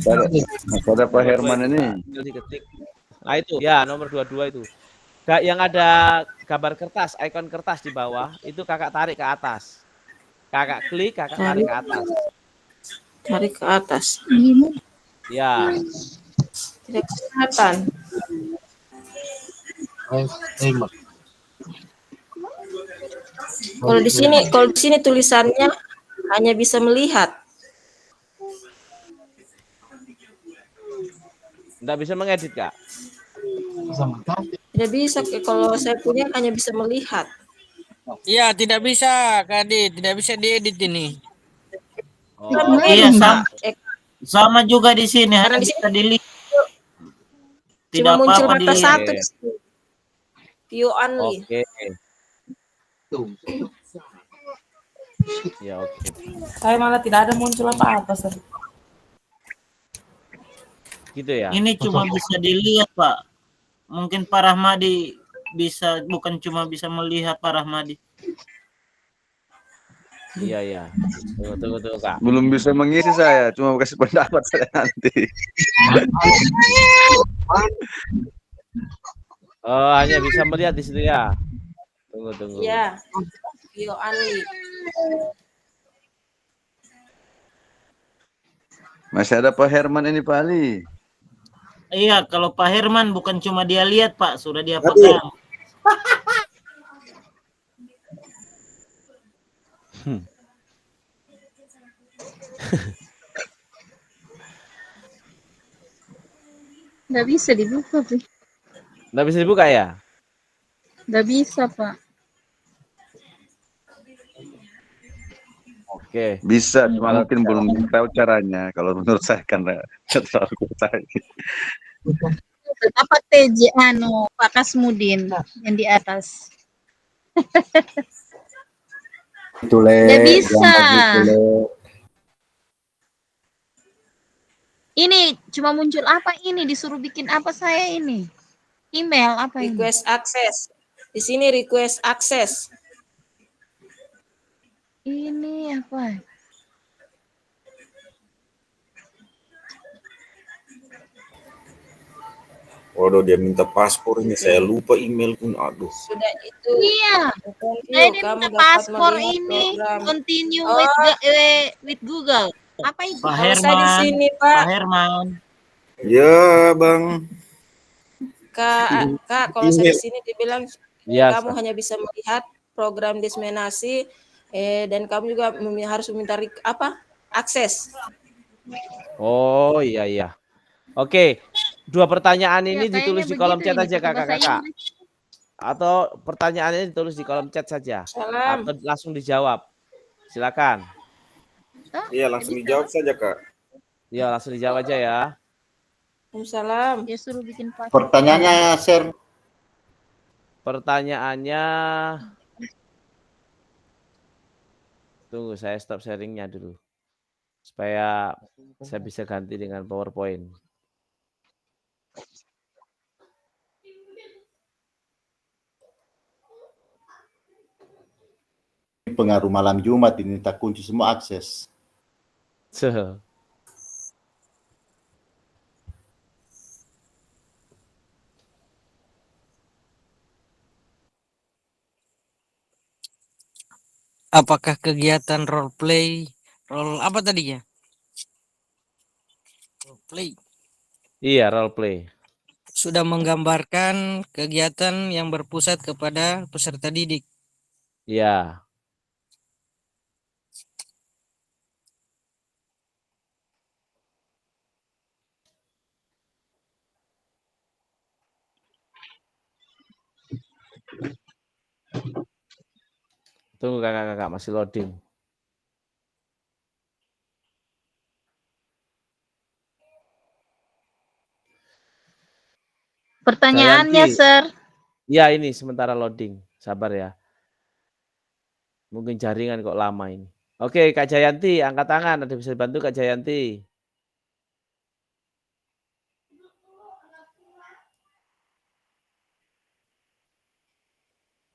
Ada Pak Herman ini. Nah itu ya nomor 22 itu. Yang ada gambar kertas, ikon kertas di bawah itu kakak tarik ke atas. Kakak klik, kakak tarik ke atas. Tarik ke atas. Ya. Tidak kelihatan. Kalau di sini tulisannya hanya bisa melihat. Tidak bisa mengedit, Kak? Tidak bisa, kalau saya punya hanya bisa melihat. Iya, tidak bisa, Kak Adi, tidak bisa diedit ini. Iya, sama juga di sini, hanya bisa dilihat. Cuma muncul mata satu. View only. Oke. Ya, oke. Saya malah tidak ada muncul apa-apa, Sir. Gitu ya. Ini cuma bisa dilihat, Pak. Mungkin Pak Rahmadi bisa, bukan cuma bisa melihat Pak Rahmadi. Iya. Tunggu, Kak. Belum bisa mengisi saya, cuma kasih pendapat saya nanti. Oh, hanya bisa melihat di situ ya. Tunggu. Ya. Bio Anli. Masih ada Pak Herman ini Pak Ali. Iya, kalau Pak Herman bukan cuma dia lihat Pak, sudah dia pegang. Nggak bisa dibuka, Pi. Nggak bisa dibuka ya? Nggak bisa, Pak. Oke. Bisa, cuma mungkin belum tahu caranya. Kalau menurut saya karena terlalu percaya. Apa TJ Pak Kasmudin yang di atas. Itu Le. Nggak bisa. Le. Ini cuma muncul apa ini? Disuruh bikin apa saya ini? Email apa ini? Request access. Di sini request access. Ini apa? Waduh, dia minta paspor ini, saya lupa email pun, aduh. Sudah itu. Iya. Saya minta paspor ini. Continue with Google. Apa itu? Pak Kalau saya di Herman, sini, Pak. Pak Herman. Ya, Bang. Kak, kalau saya di sini dibilang Iya, kamu hanya bisa melihat program diseminasi dan kamu juga harus meminta akses. Oh iya iya. Oke, 2 pertanyaan ini Ya, ditulis di kayaknya kolom begitu chat ini, aja pakai bahasa kakak-kakak. Inggris. Atau pertanyaannya ditulis di kolom chat saja. Salam. Atau langsung dijawab. Silakan. Iya, langsung dijawab saja, Kak. Iya, langsung dijawab aja ya. Waalaikumsalam. Dia suruh bikin paspor. Pertanyaannya, share. Pertanyaannya tunggu saya stop sharingnya dulu. Supaya saya bisa ganti dengan PowerPoint. Pengaruh malam Jumat ini tak kunci semua akses. Apakah kegiatan role apa tadinya? Role play. Iya, role play. Sudah menggambarkan kegiatan yang berpusat kepada peserta didik. Iya. Tunggu kakak-kakak masih loading. Pertanyaannya, Jayanti. Sir. Ya ini sementara loading. Sabar ya. Mungkin jaringan kok lama ini. Oke, Kak Jayanti, angkat tangan. Ada bisa bantu Kak Jayanti?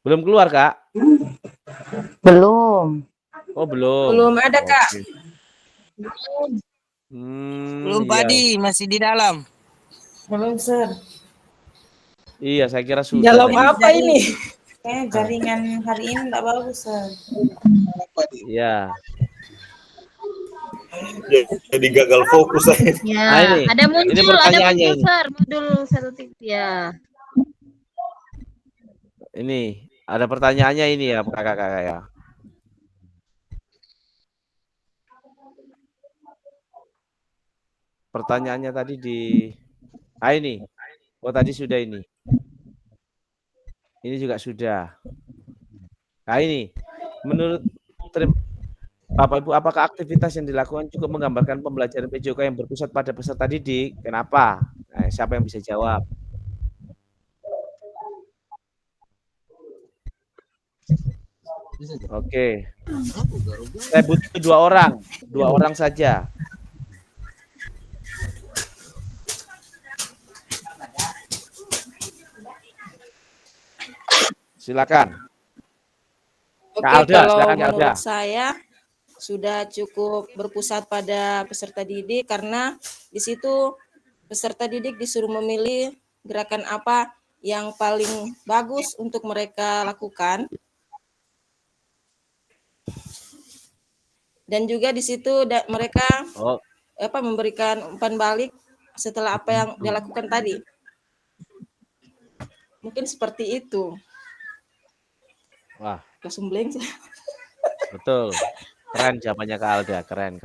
Belum keluar, Kak? Belum. Oh, belum. Belum ada, Kak. Belum, Pak Adi, masih di dalam. Belum, Sir. Iya, saya kira sudah. Dalam apa ini? Kayaknya jaringan hari ini enggak bagus, Sir. Iya. Jadi gagal fokus saya. Ya, Nah, ini. ada Ini muncul, pertanyaannya ini. Sir, modul 1 titik ya. Ini ada pertanyaannya ini ya, kakak-kakak ya. Pertanyaannya tadi di ini. Oh, tadi sudah ini. Ini juga sudah. Nah, ini menurut Bapak Ibu, apakah aktivitas yang dilakukan cukup menggambarkan pembelajaran PJOK yang berpusat pada peserta didik? Kenapa? Nah, siapa yang bisa jawab? Oke. Saya butuh 2 orang. 2 orang saja. Silakan. Oke, Kak Alda, kalau silakan Kak Alda. menurut saya sudah cukup berpusat pada peserta didik karena di situ peserta didik disuruh memilih gerakan apa yang paling bagus untuk mereka lakukan. Dan juga di situ mereka Oh, memberikan umpan balik setelah apa yang dia lakukan tadi. Mungkin seperti itu. wah, Langsung blank sih. betul. Keren jawabannya Kak Alda, keren.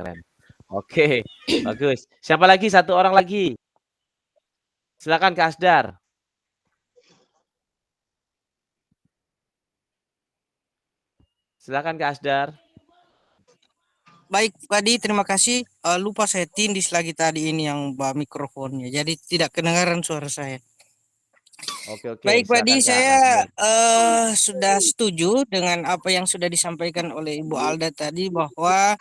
Oke, bagus. Siapa lagi? Satu orang lagi. Silakan Kak Asdar. Silakan Kak Asdar. Baik, Padi, terima kasih. Lupa saya tindis lagi tadi ini yang mikrofonnya, jadi tidak kedengaran suara saya. Oke. Baik, Silakan Padi, Kak. saya sudah setuju dengan apa yang sudah disampaikan oleh Ibu Alda tadi bahwa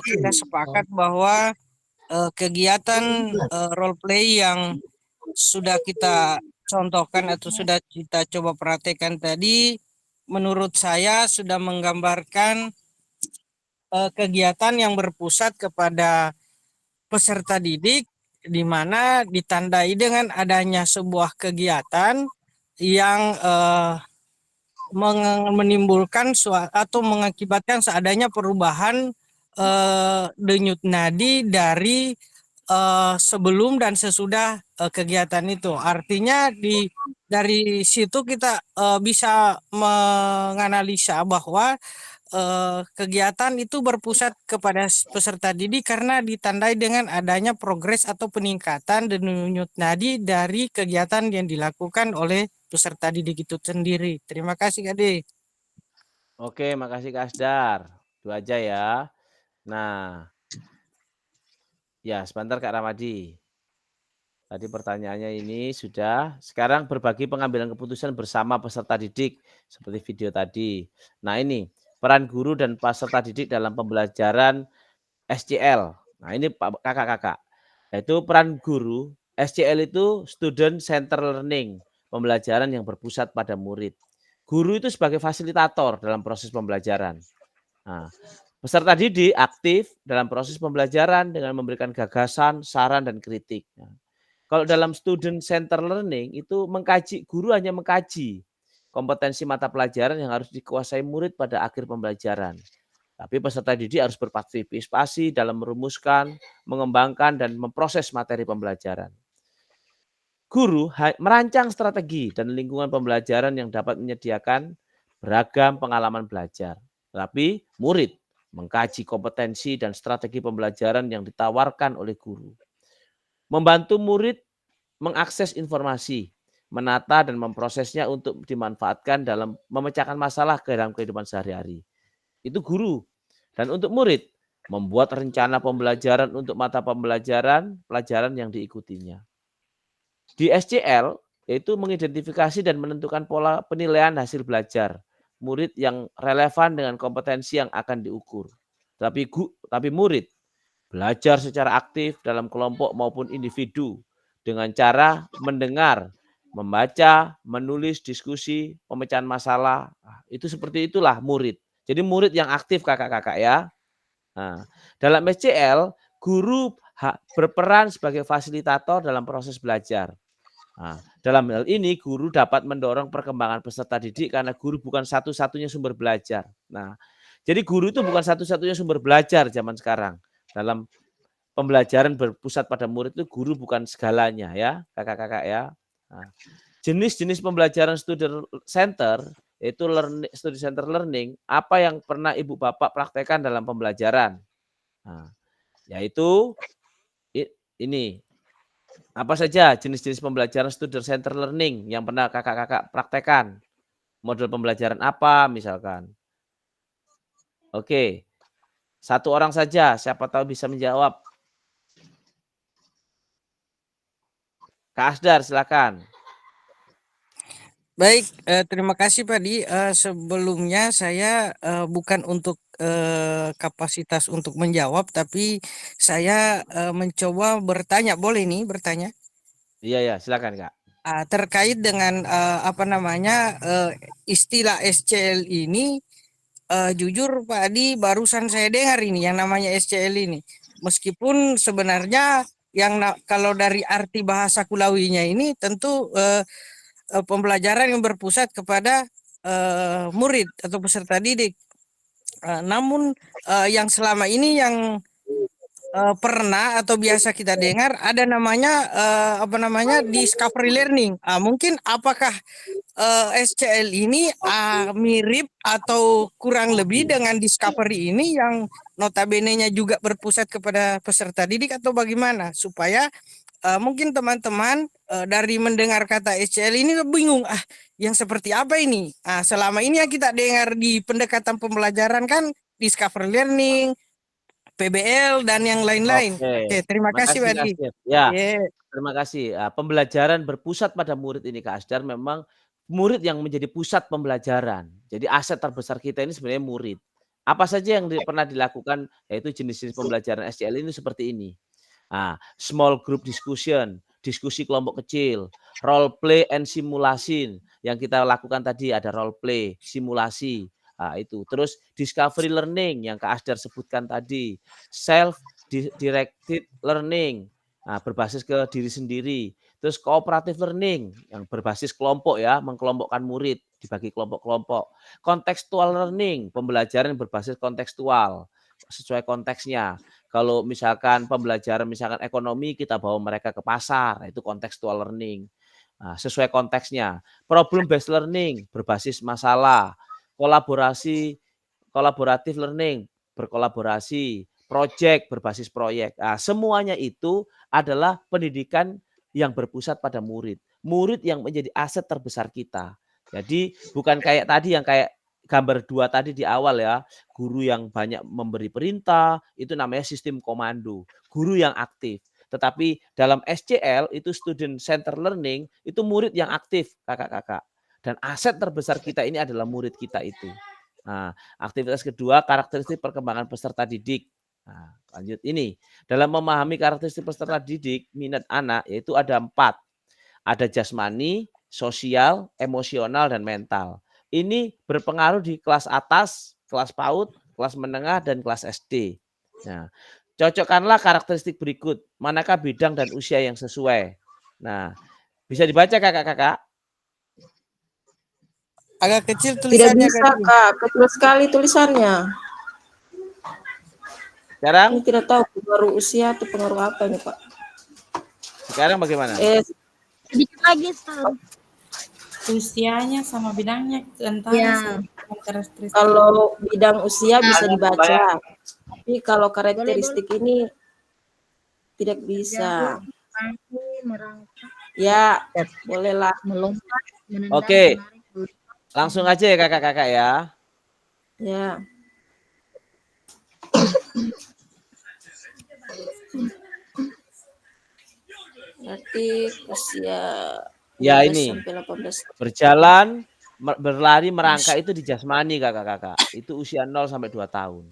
kita sepakat bahwa kegiatan role play yang sudah kita contohkan atau sudah kita coba praktekkan tadi, menurut saya sudah menggambarkan kegiatan yang berpusat kepada peserta didik, di mana ditandai dengan adanya sebuah kegiatan yang menimbulkan atau mengakibatkan seadanya perubahan denyut nadi dari sebelum dan sesudah kegiatan itu. Artinya dari situ kita bisa menganalisa bahwa kegiatan itu berpusat kepada peserta didik karena ditandai dengan adanya progres atau peningkatan denyut nadi dari kegiatan yang dilakukan oleh peserta didik itu sendiri. Terima kasih, Kak. Oke, makasih Kak Asdar. Itu aja ya. Nah, ya sebentar Kak Ramadi. Tadi pertanyaannya ini sudah. Sekarang berbagi pengambilan keputusan bersama peserta didik seperti video tadi. Nah ini peran guru dan peserta didik dalam pembelajaran SCL. Nah ini kakak-kakak. Yaitu peran guru, SCL itu Student Center Learning, pembelajaran yang berpusat pada murid. Guru itu sebagai fasilitator dalam proses pembelajaran. Nah, peserta didik aktif dalam proses pembelajaran dengan memberikan gagasan, saran, dan kritik. Nah, kalau dalam student center learning itu guru hanya mengkaji kompetensi mata pelajaran yang harus dikuasai murid pada akhir pembelajaran. Tapi peserta didik harus berpartisipasi dalam merumuskan, mengembangkan, dan memproses materi pembelajaran. Guru merancang strategi dan lingkungan pembelajaran yang dapat menyediakan beragam pengalaman belajar. Tapi murid mengkaji kompetensi dan strategi pembelajaran yang ditawarkan oleh guru. Membantu murid mengakses informasi, menata dan memprosesnya untuk dimanfaatkan dalam memecahkan masalah dalam kehidupan sehari-hari. Itu guru. Dan untuk murid, membuat rencana pembelajaran untuk mata pelajaran yang diikutinya. Di SCL, yaitu mengidentifikasi dan menentukan pola penilaian hasil belajar murid yang relevan dengan kompetensi yang akan diukur. Tapi murid belajar secara aktif dalam kelompok maupun individu dengan cara mendengar, membaca, menulis, diskusi, pemecahan masalah. Itu seperti itulah murid. Jadi murid yang aktif kakak-kakak ya. Nah, dalam SCL, guru berperan sebagai fasilitator dalam proses belajar. Nah, dalam hal ini guru dapat mendorong perkembangan peserta didik karena guru bukan satu-satunya sumber belajar. Nah, jadi guru itu bukan satu-satunya sumber belajar zaman sekarang. Dalam pembelajaran berpusat pada murid itu guru bukan segalanya ya, kakak-kakak ya. Nah, jenis-jenis pembelajaran student center yaitu student center learning, apa yang pernah Ibu Bapak praktekkan dalam pembelajaran? Nah, yaitu ini. Apa saja jenis-jenis pembelajaran student center learning yang pernah kakak-kakak praktekkan? Model pembelajaran apa misalkan? Oke. Satu orang saja, siapa tahu bisa menjawab. Kak Asdar, silakan. Baik, terima kasih Pak Di. Sebelumnya saya bukan untuk kapasitas untuk menjawab, tapi saya mencoba bertanya. Boleh nih bertanya? Iya, silakan Kak. Terkait dengan istilah SCL ini, jujur Pak Adi barusan saya dengar ini yang namanya SCL ini. Meskipun sebenarnya kalau dari arti bahasa Kulawinya ini tentu pembelajaran yang berpusat kepada murid atau peserta didik. Namun yang selama ini yang pernah atau biasa kita dengar ada namanya discovery learning. Mungkin apakah SCL ini mirip atau kurang lebih dengan discovery ini yang notabene-nya juga berpusat kepada peserta didik atau bagaimana supaya mungkin teman-teman dari mendengar kata SCL ini bingung yang seperti apa ini. Selama ini yang kita dengar di pendekatan pembelajaran kan discovery learning, PBL dan yang lain-lain. Oke, terima kasih Makasih, Kak Wadi. Asdar. Ya, Yeah. terima kasih. Pembelajaran berpusat pada murid ini, Kak Asdar, memang murid yang menjadi pusat pembelajaran. Jadi aset terbesar kita ini sebenarnya murid. Apa saja yang pernah dilakukan, yaitu jenis-jenis pembelajaran SCL ini seperti ini. Small group discussion, diskusi kelompok kecil, role play and simulasi. Yang kita lakukan tadi ada role play, simulasi. Itu. Terus discovery learning yang Kak Asdar sebutkan tadi. Self-directed learning, berbasis ke diri sendiri. Terus cooperative learning yang berbasis kelompok ya, mengkelompokkan murid, dibagi kelompok-kelompok. Contextual learning, pembelajaran berbasis kontekstual, sesuai konteksnya. Kalau misalkan pembelajaran misalkan ekonomi, kita bawa mereka ke pasar, itu contextual learning. Sesuai konteksnya. Problem based learning, berbasis masalah. Kolaboratif learning, berkolaborasi. Project, berbasis proyek. Semuanya itu adalah pendidikan yang berpusat pada murid. Murid yang menjadi aset terbesar kita. Jadi bukan kayak tadi yang kayak gambar 2 tadi di awal ya, guru yang banyak memberi perintah, itu namanya sistem komando. Guru yang aktif. Tetapi dalam SCL itu student center learning, itu murid yang aktif, kakak-kakak. Dan aset terbesar kita ini adalah murid kita itu. Aktivitas kedua, karakteristik perkembangan peserta didik. Lanjut ini. Dalam memahami karakteristik peserta didik, minat anak, yaitu ada 4. Ada jasmani, sosial, emosional, dan mental. Ini berpengaruh di kelas atas, kelas PAUD, kelas menengah, dan kelas SD. Cocokkanlah karakteristik berikut. Manakah bidang dan usia yang sesuai? Bisa dibaca kakak-kakak? Agak kecil Tidak tulisannya. bisa Kak, kecil sekali tulisannya. Sekarang? Ini tidak tahu pengaruh usia atau pengaruh apa ini Pak. Sekarang bagaimana? Sedikit lagi, Star. Usianya sama bidangnya Ya. Kalau bidang usia bisa dibaca, tapi kalau karakteristik ini tidak bisa. Ya, bolehlah. Melompat, menendang, Oke. menarik. Langsung aja ya kakak-kakak ya. Ya. Berarti usia Ya 12 ini. sampai 18. Berjalan, berlari, merangkak itu di jasmani kakak-kakak. Itu usia 0 sampai 2 tahun.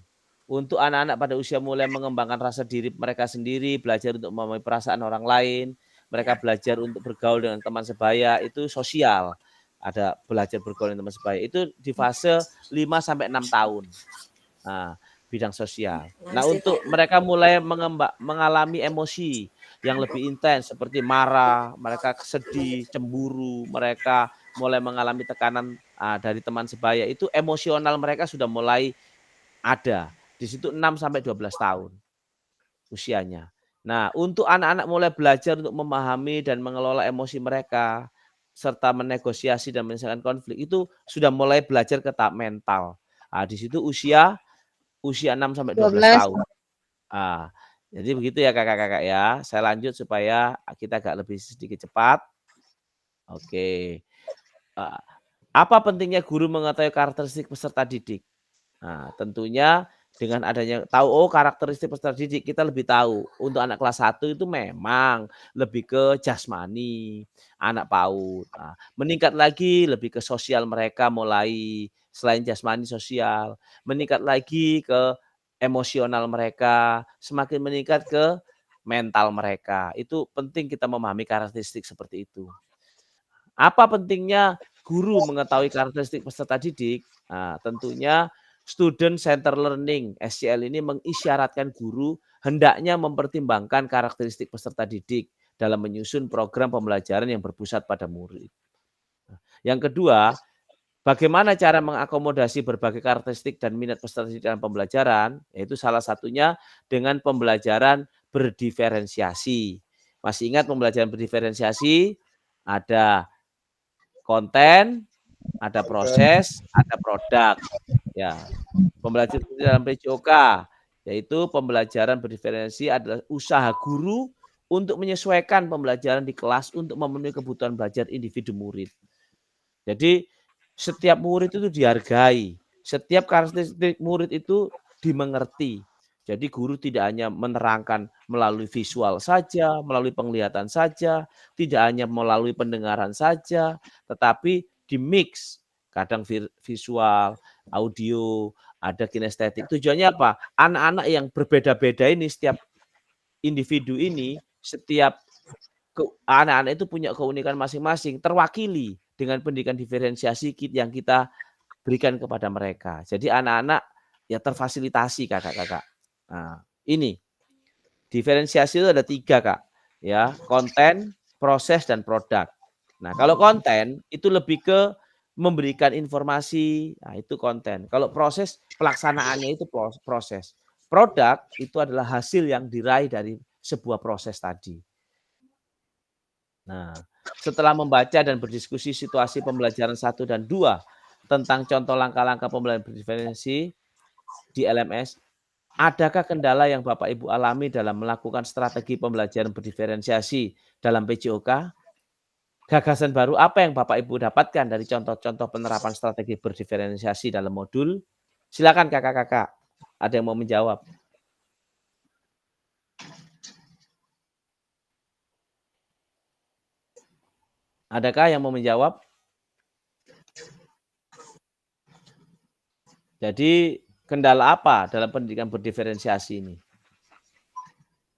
Untuk anak-anak pada usia mulai mengembangkan rasa diri mereka sendiri, belajar untuk memahami perasaan orang lain, mereka belajar untuk bergaul dengan teman sebaya, itu sosial. Ada belajar bergaul dengan teman sebaya. Itu di fase 5 sampai 6 tahun. Bidang sosial. Untuk mereka mulai mengalami emosi yang lebih intens seperti marah, mereka sedih, cemburu, mereka mulai mengalami tekanan dari teman sebaya, itu emosional mereka sudah mulai ada. Di situ 6 sampai 12 tahun usianya. Untuk anak-anak mulai belajar untuk memahami dan mengelola emosi mereka serta menegosiasi dan menyelesaikan konflik, itu sudah mulai belajar ke tahap mental. Di situ usia 6 sampai 12 tahun. Jadi begitu ya kakak-kakak ya. Saya lanjut supaya kita agak lebih sedikit cepat. Oke. Apa pentingnya guru mengetahui karakteristik peserta didik? Tentunya dengan adanya tahu karakteristik peserta didik, kita lebih tahu. Untuk anak kelas 1 itu memang lebih ke jasmani, anak PAUD. Meningkat lagi lebih ke sosial mereka, mulai selain jasmani sosial, meningkat lagi ke emosional mereka, semakin meningkat ke mental mereka. Itu penting kita memahami karakteristik seperti itu. Apa pentingnya guru mengetahui karakteristik peserta didik? Tentunya student center learning SCL ini mengisyaratkan guru hendaknya mempertimbangkan karakteristik peserta didik dalam menyusun program pembelajaran yang berpusat pada murid. Yang kedua, Bagaimana cara mengakomodasi berbagai karakteristik dan minat peserta didik dalam pembelajaran? Yaitu salah satunya dengan pembelajaran berdiferensiasi. Masih ingat pembelajaran berdiferensiasi? Ada konten, ada proses, ada produk. Ya, pembelajaran dalam PJOK yaitu pembelajaran berdiferensiasi adalah usaha guru untuk menyesuaikan pembelajaran di kelas untuk memenuhi kebutuhan belajar individu murid. Jadi setiap murid itu dihargai, setiap karakteristik murid itu dimengerti. Jadi guru tidak hanya menerangkan melalui visual saja, melalui penglihatan saja, tidak hanya melalui pendengaran saja, tetapi di-mix. Kadang visual, audio, ada kinestetik. Tujuannya apa? Anak-anak yang berbeda-beda ini, setiap individu ini, setiap anak-anak itu punya keunikan masing-masing, terwakili dengan pendidikan diferensiasi yang kita berikan kepada mereka. Jadi anak-anak ya terfasilitasi kakak-kakak. Nah, ini diferensiasi itu ada 3 Kak. Ya, konten, proses, dan produk. Nah, kalau konten itu lebih ke memberikan informasi, nah itu konten. Kalau proses, pelaksanaannya itu proses. Produk itu adalah hasil yang diraih dari sebuah proses tadi. Nah, setelah membaca dan berdiskusi situasi pembelajaran 1 dan 2 tentang contoh langkah-langkah pembelajaran berdiferensiasi di LMS, adakah kendala yang Bapak Ibu alami dalam melakukan strategi pembelajaran berdiferensiasi dalam PJOK? Gagasan baru apa yang Bapak Ibu dapatkan dari contoh-contoh penerapan strategi berdiferensiasi dalam modul? Silakan kakak-kakak, ada yang mau menjawab? Adakah yang mau menjawab? Jadi kendala apa dalam pendidikan berdiferensiasi ini?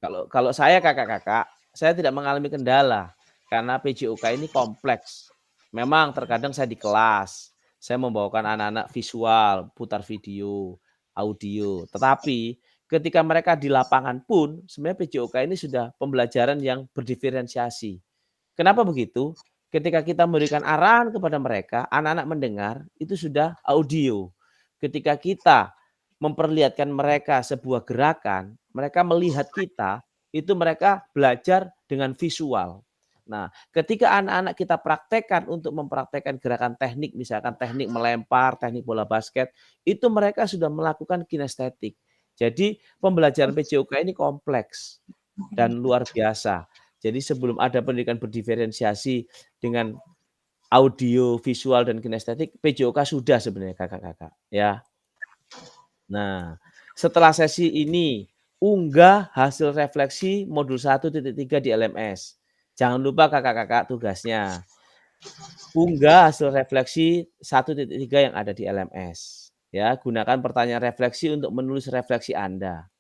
Kalau saya kakak-kakak, saya tidak mengalami kendala karena PJOK ini kompleks. Memang terkadang saya di kelas, saya membawakan anak-anak visual, putar video, audio. Tetapi ketika mereka di lapangan pun sebenarnya PJOK ini sudah pembelajaran yang berdiferensiasi. Kenapa begitu? Ketika kita memberikan arahan kepada mereka, anak-anak mendengar, itu sudah audio. Ketika kita memperlihatkan mereka sebuah gerakan, mereka melihat kita, itu mereka belajar dengan visual. Nah, ketika anak-anak kita praktekkan untuk mempraktekkan gerakan teknik, misalkan teknik melempar, teknik bola basket, itu mereka sudah melakukan kinestetik. Jadi pembelajaran PJOK ini kompleks dan luar biasa. Jadi sebelum ada pendidikan berdiferensiasi dengan audio, visual, dan kinestetik, PJOK sudah sebenarnya kakak-kakak. Ya. Nah, setelah sesi ini, unggah hasil refleksi modul 1.3 di LMS. Jangan lupa kakak-kakak tugasnya. Unggah hasil refleksi 1.3 yang ada di LMS. Ya, gunakan pertanyaan refleksi untuk menulis refleksi Anda.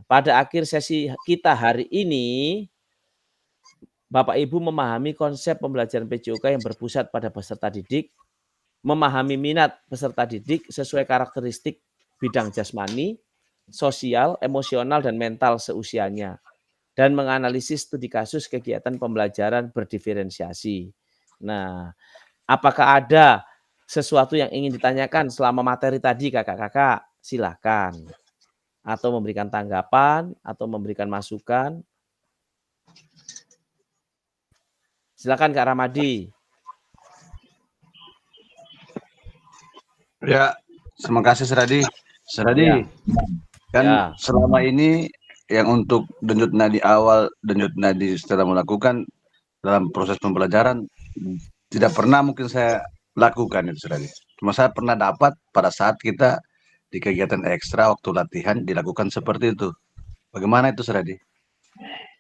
Pada akhir sesi kita hari ini, Bapak Ibu memahami konsep pembelajaran PJOK yang berpusat pada peserta didik, memahami minat peserta didik sesuai karakteristik bidang jasmani, sosial, emosional, dan mental seusianya, dan menganalisis studi kasus kegiatan pembelajaran berdiferensiasi. Nah, apakah ada sesuatu yang ingin ditanyakan selama materi tadi kakak-kakak? Silakan. Atau memberikan tanggapan, atau memberikan masukan. Silakan Kak Ramadi. Ya, terima kasih Seradi. Seradi, kan selama ini yang untuk denyut nadi awal, denyut nadi setelah melakukan dalam proses pembelajaran tidak pernah mungkin saya lakukan itu Seradi. Cuma saya pernah dapat pada saat kita di kegiatan ekstra waktu latihan dilakukan seperti itu. Bagaimana itu Seradi?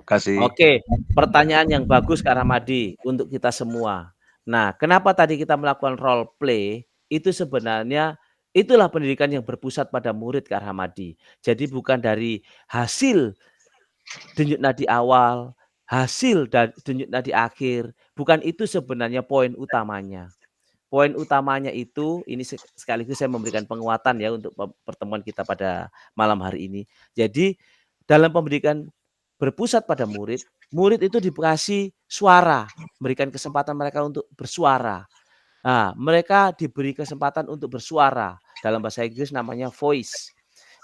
Kasih. Oke, pertanyaan yang bagus Kak Ramadi untuk kita semua. Nah, kenapa tadi kita melakukan role play? Itu sebenarnya itulah pendidikan yang berpusat pada murid Kak Ramadi. Jadi bukan dari hasil denyut nadi awal, hasil dan denyut nadi akhir. Bukan itu sebenarnya poin utamanya. Poin utamanya itu, ini sekaligus saya memberikan penguatan ya untuk pertemuan kita pada malam hari ini. Jadi dalam pendidikan berpusat pada murid, murid itu dikasih suara, memberikan kesempatan mereka untuk bersuara. Nah, mereka diberi kesempatan untuk bersuara. Dalam bahasa Inggris namanya voice.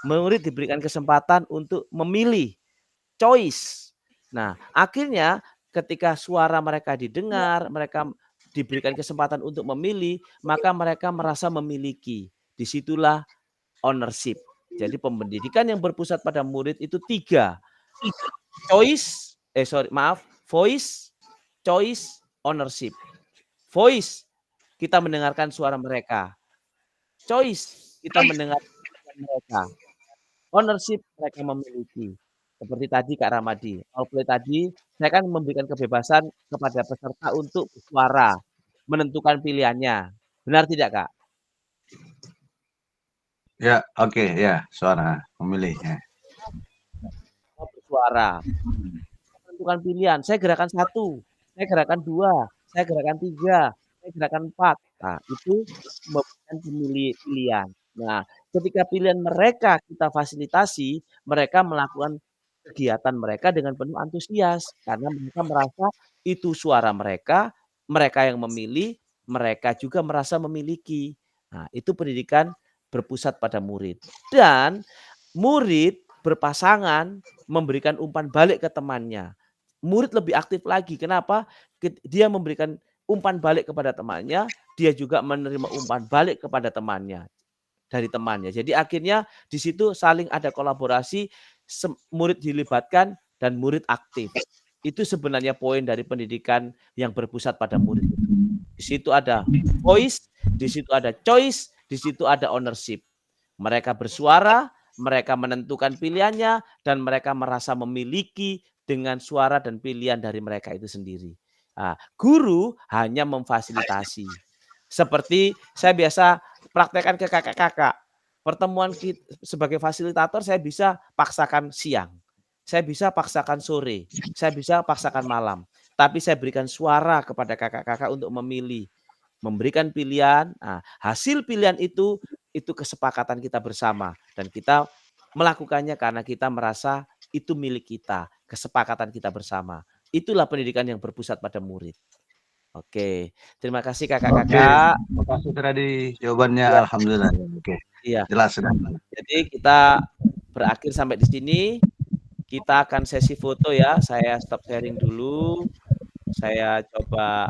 Murid diberikan kesempatan untuk memilih, choice. Nah, akhirnya ketika suara mereka didengar, mereka diberikan kesempatan untuk memilih, maka mereka merasa memiliki. Disitulah ownership. Jadi pendidikan yang berpusat pada murid itu 3. Voice, choice, ownership. Voice, kita mendengarkan suara mereka. Choice, kita mendengarkan mereka. Ownership, mereka memiliki. Seperti tadi Kak Ramadi, outplay tadi, saya kan memberikan kebebasan kepada peserta untuk bersuara, menentukan pilihannya. Benar tidak, Kak? Ya, oke, ya, suara memilih. Ya. Bersuara, menentukan pilihan. Saya gerakan 1, saya gerakan 2, saya gerakan 3, saya gerakan 4. Nah, itu memberikan pilihan. Nah, ketika pilihan mereka kita fasilitasi, mereka melakukan kegiatan mereka dengan penuh antusias karena mereka merasa itu suara mereka, mereka yang memilih, mereka juga merasa memiliki. Nah, itu pendidikan berpusat pada murid. Dan murid berpasangan memberikan umpan balik ke temannya. Murid lebih aktif lagi. Kenapa? Dia memberikan umpan balik kepada temannya, dia juga menerima umpan balik kepada temannya. Dari temannya. Jadi akhirnya di situ saling ada kolaborasi, murid dilibatkan dan murid aktif. Itu sebenarnya poin dari pendidikan yang berpusat pada murid. Di situ ada voice, di situ ada choice, di situ ada ownership. Mereka bersuara, mereka menentukan pilihannya, dan mereka merasa memiliki dengan suara dan pilihan dari mereka itu sendiri. Nah, guru hanya memfasilitasi. Seperti saya biasa praktekkan ke kakak-kakak. Pertemuan kita, sebagai fasilitator saya bisa paksakan siang. Saya bisa paksakan sore. Saya bisa paksakan malam. Tapi saya berikan suara kepada kakak-kakak untuk memilih. Memberikan pilihan. Nah, hasil pilihan itu kesepakatan kita bersama. Dan kita melakukannya karena kita merasa itu milik kita. Kesepakatan kita bersama. Itulah pendidikan yang berpusat pada murid. Oke, terima kasih kakak-kakak. Terima kasih tadi jawabannya, ya. Alhamdulillah. Oke, iya. Jelas sudah. Jadi kita berakhir sampai di sini. Kita akan sesi foto ya. Saya stop sharing dulu. Saya coba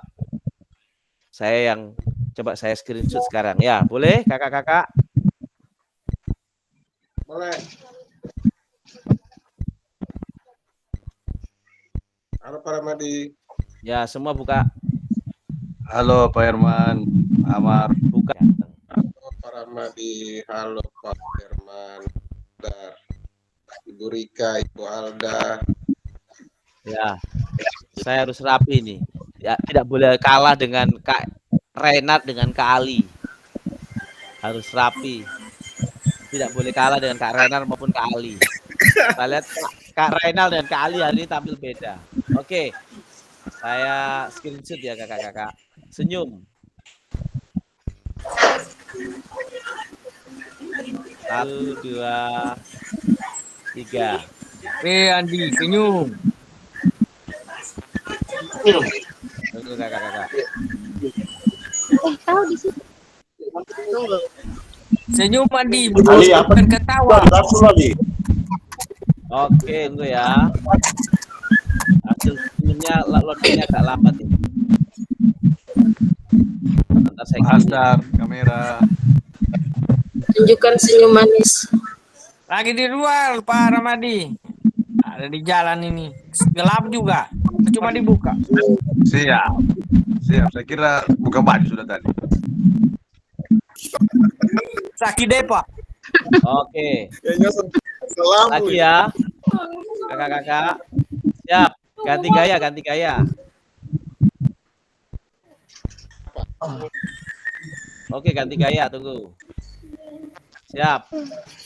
screenshot sekarang ya. Boleh kakak-kakak? Boleh. Halo Pak Ramadi. Ya, semua buka. Halo Pak Herman, Amar. Buka. Halo Pak Ramadi, halo Pak Herman, Dar, Ibu Rika, Ibu Alda. Ya, saya harus rapi nih. Ya, tidak boleh kalah dengan Kak Renat dengan Kak Ali. Harus rapi. Tidak boleh kalah dengan Kak Renat maupun Kak Ali. Kita lihat Kak Renal dan Kak Ali hari ini tampil beda. Oke. Saya screenshot ya kakak-kakak. Senyum. 1, 2, 3. Andi, senyum. Tunggu kakak-kakak. Tahu di situ. Tunggu. Senyum Andi, Ali, apa? bukan ketawa. Oke, tunggu ya. Hasil senyumnya loadingnya agak lambat ini. Nanti saya Start kamera. Tunjukkan senyum manis. Lagi di luar Pak Ramadi. Ada di jalan ini. Gelap juga. Cuma dibuka. Siap. Saya kira buka baju sudah tadi. Sakit deh Pak. Oke. Lagi ya. Kakak-kakak. Siap. Ganti gaya. Oke, ganti gaya, tunggu. Siap.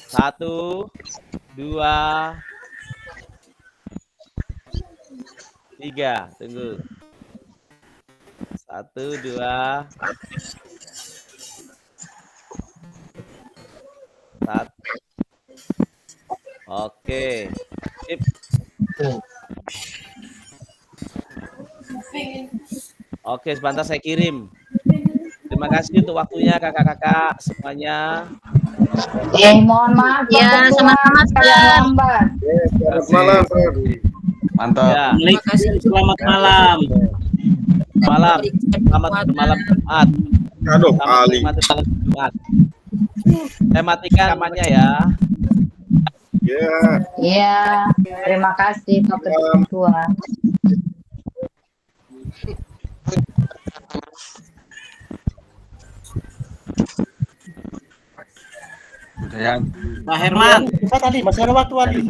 1, 2, 3. Tunggu. 1, 2. 1. Oke. Sip. Oke, sebentar saya kirim. Terima kasih untuk waktunya kakak-kakak semuanya. Mohon maaf Ya, Bang Ketua, sama-sama, saya Sir. lambat. Selamat malam, Sir. Mantap. Ya, Selamat malam. malam. Selamat bermalam Jumat. Aduh, Selamat Ali. menikmati malam Jumat. Saya matikan kamarnya ya. Ya. Iya, terima kasih Pak Ketua. Udah ya. Pak Herman. Tadi masih ada waktu Ali.